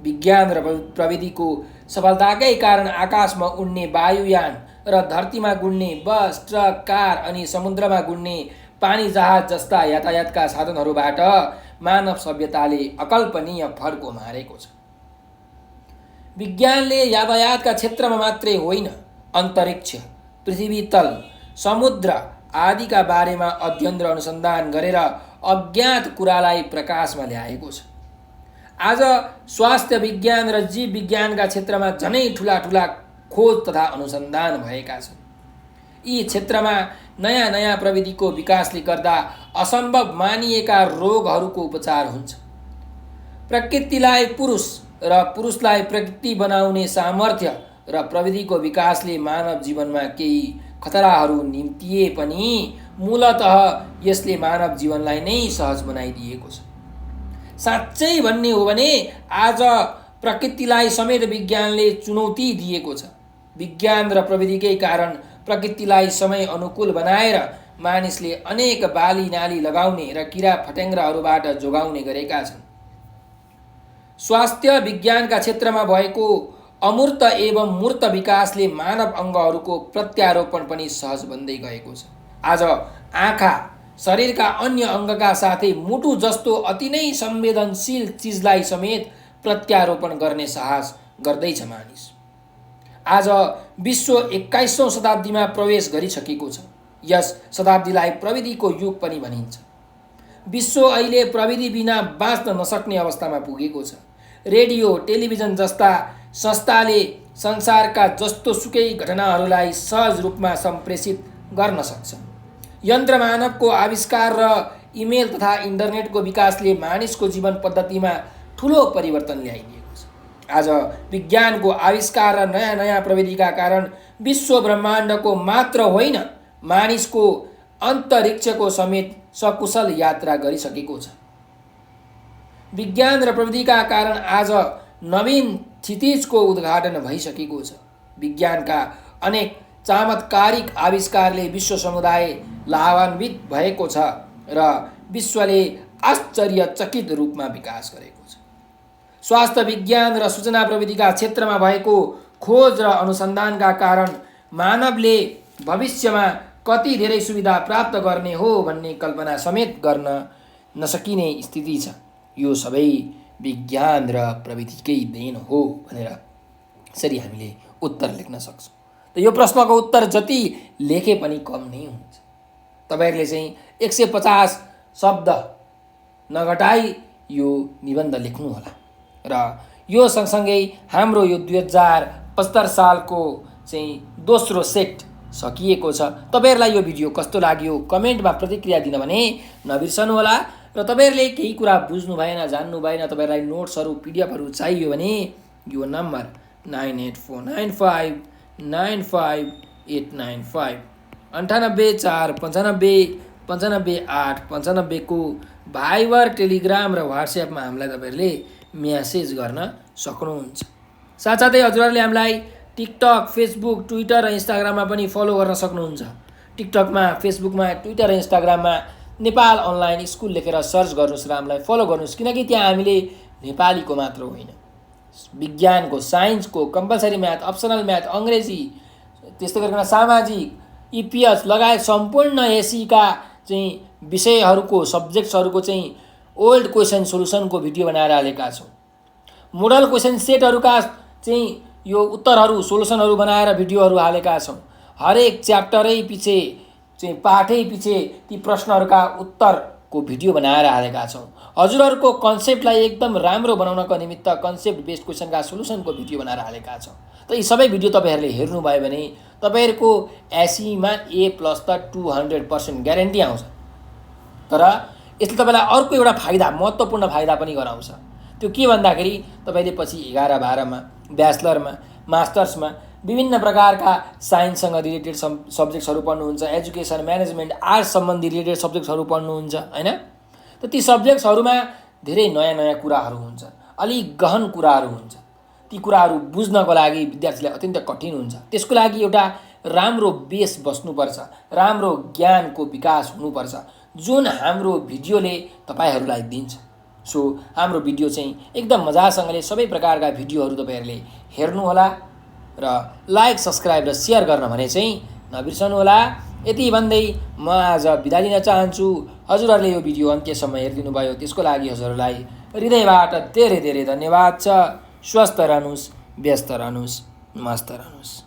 विज्ञान र प्रविधिको सफलताकै कारण आकाशमा उड्ने वायुयान र धरतीमा गुड्ने बस, ट्रक, कार अनि समुद्रमा गुड्ने पानी जहाज जस्ता यातायातका साधनहरूबाट मानव सभ्यताले अकल्पनीय फड्को मारेको छ। विज्ञानले यातायातका क्षेत्रमा मात्रै होइन, अन्तरिक्ष, पृथ्वी तल, समुद्र आदिका बारेमा अध्ययन र अनुसन्धान गरेर अज्ञात कुरालाई प्रकाशमा ल्याएको छ। आज स्वास्थ्य विज्ञान र जीव विज्ञानका क्षेत्रमा झनै ठुला ठुला खोज तथा अनुसन्धान भएका छन्। यी क्षेत्रमा नयाँ नयाँ प्रविधिको विकासले गर्दा असम्भव मानिएका रोगहरूको उपचार हुन्छ। प्रकृतिलाई पुरुष र पुरुषलाई प्रकृति बनाउने सामर्थ्य र प्रविधिको विकासले मानव जीवनमा केही खतराहरू निम्तिए पनि मूलतः यसले मानव जीवनलाई नै सहज बनाइदिएको छ। साँच्चै भन्ने हो भने आज प्रकृतिलाई समेत विज्ञानले चुनौती दिएको छ। विज्ञान र प्रविधिकै कारण प्रकृतिलाई समय अनुकूल बनाएर मानिसले अनेक बाली नाली लगाउने र किरा फट्याङ्ग्राहरूबाट जोगाउने गरेका छन्। स्वास्थ्य विज्ञानका क्षेत्रमा भएको अमूर्त एवं मूर्त विकासले मानव अङ्गहरूको प्रत्यारोपण पनि सहज बन्दै गएको छ। आज आँखा शरीरका अन्य अङ्गका साथै मुटु जस्तो अति नै संवेदनशील चिजलाई समेत प्रत्यारोपण गर्ने साहस गर्दैछ मानिस। आज विश्व 21औं शताब्दीमा प्रवेश गरिसकेको छ। यस शताब्दीलाई प्रविधिको युग पनि भनिन्छ। विश्व अहिले प्रविधि बिना बाँच्न नसक्ने अवस्थामा पुगेको छ। रेडियो, टेलिभिजन जस्ता संस्थाले संसारका जस्तो सुकै घटनाहरूलाई सहज रूपमा सम्प्रेषित गर्न सक्छ। यन्त्र मानवको आविष्कार र इमेल तथा इन्टरनेटको विकासले मानिसको जीवन पद्धतिमा ठुलो परिवर्तन ल्याइदिएको छ। आज विज्ञानको आविष्कार र नयाँ नयाँ प्रविधिका कारण विश्व ब्रह्माण्डको मात्र होइन, मानिसको अन्तरिक्षको समेत सकुशल यात्रा गरिसकेको छ। विज्ञान र प्रविधिका कारण आज नवीन क्षितिजको उद्घाटन भइसकेको छ। विज्ञानका अनेक चमत्कारिक आविष्कारले विश्व समुदाय लाभान्वित भएको छ र विश्वले आश्चर्यचकित रूपमा विकास गरेको छ। स्वास्थ्य विज्ञान र सूचना प्रविधिका क्षेत्रमा भएको खोज र अनुसन्धानका कारण मानवले भविष्यमा कति धेरै सुविधा प्राप्त गर्ने हो भन्ने कल्पना समेत गर्न नसकिने स्थिति छ। यो सबै विज्ञान र प्रविधिकै देन हो भनेर यसरी हामीले उत्तर लेख्न सक्छौँ। त यो प्रश्नको उत्तर जति लेखे पनि कम नै हुन्छ। तपाईहरुले चाहिँ 150 शब्द नघटाई यो निबन्ध लेख्नु होला र यो सँगसँगै हाम्रो यो 2075 सालको चाहिँ दोस्रो सेट सकिएको छ। तपाईहरुलाई यो भिडियो कस्तो लाग्यो कमेन्टमा प्रतिक्रिया दिन भने नबिर्सनु होला र तपाईहरुले केही कुरा बुझ्नु भएन, जान्नु भएन, तपाईहरुलाई नोट्सहरु पीडीएफहरु चाहियो भने यो नम्बर 9849595895 9849595895 को भाइबर, टेलिग्राम र व्हाट्सएपमा हामीलाई तपाईहरुले मेसेज गर्न सक्नुहुन्छ। साथसाथै हजुरहरुले हामीलाई टिकटक, फेसबुक, ट्विटर र इन्स्टाग्राममा पनि फलो गर्न सक्नुहुन्छ। टिकटकमा, फेसबुकमा, ट्विटर र इन्स्टाग्राममा नेपाल अनलाइन स्कुल लेखेर सर्च गर्नुस् र हामीलाई फलो गर्नुस्, किनकि त्यहाँ हामीले नेपालीको मात्र होइन, विज्ञानको, साइन्सको, कम्पलसरी म्याथ, अप्सनल म्याथ, अङ्ग्रेजी, त्यस्तै गरिकन सामाजिक, इपिएस लगायत सम्पूर्ण एसीका चाहिँ विषयहरूको, सब्जेक्ट्सहरूको चाहिँ ओल्ड क्वेसन सोलुसनको भिडियो बनाएर हालेका छौँ। मोडल क्वेसन सेटहरूका चाहिँ यो उत्तरहरू, सोलुसनहरू बनाएर भिडियोहरू हालेका छौँ। हरेक च्याप्टरै पछि चाहिँ पाठै पछि ती प्रश्नहरूका उत्तरको भिडियो बनाएर हालेका छौँ। हजुरहरूको कन्सेप्टलाई एकदम राम्रो बनाउनको निमित्त कन्सेप्ट बेस्ड क्वेसनका सोलुसनको भिडियो बनाएर हालेका छौँ। त यी सबै भिडियो तपाईहरुले हेर्नुभयो भने तपाईहरुको एसीमा A+ त 200% ग्यारेन्टी आउँछ। तर यसले तपाईलाई अर्को एउटा फाइदा, महत्त्वपूर्ण फाइदा पनि गराउँछ। त्यो के भन्दाखेरि तपाईले पछि 11, 12मा, ब्याचलरमा, मास्टर्समा विभिन्न प्रकारका साइन्ससँग रिलेटेड सब्जेक्ट्सहरू पढ्नुहुन्छ, एजुकेसन, म्यानेजमेन्ट, आर्ट्स सम्बन्धी रिलेटेड सब्जेक्ट्सहरू पढ्नुहुन्छ हैन। त ती सब्जेक्ट्सहरूमा धेरै नयाँ नयाँ कुराहरू हुन्छ, अलि गहन कुराहरू हुन्छ। ती कुराहरू बुझ्नको लागि विद्यार्थीलाई अत्यन्त कठिन हुन्छ। त्यसको लागि एउटा राम्रो बेस बस्नुपर्छ, राम्रो ज्ञानको विकास हुनुपर्छ, जुन हाम्रो भिडियोले तपाईहरुलाई दिन्छ। सो हाम्रो भिडियो चाहिँ एकदम मजासँगले सबै प्रकारका भिडियोहरू तपाईहरुले हेर्नु होला र लाइक, सब्स्क्राइब र शेयर गर्न भने चाहिँ नबिर्सनु होला। यति भन्दै म आज बिदा लिन चाहन्छु। हजुरहरूले यो भिडियो अन्त्यसम्म हेरिदिनु भयो त्यसको लागि हजुरहरूलाई हृदयबाट धेरै धेरै धन्यवाद छ। स्वस्थ रहनुहोस्, व्यस्त रहनुहोस्, मस्त रहनुहोस्।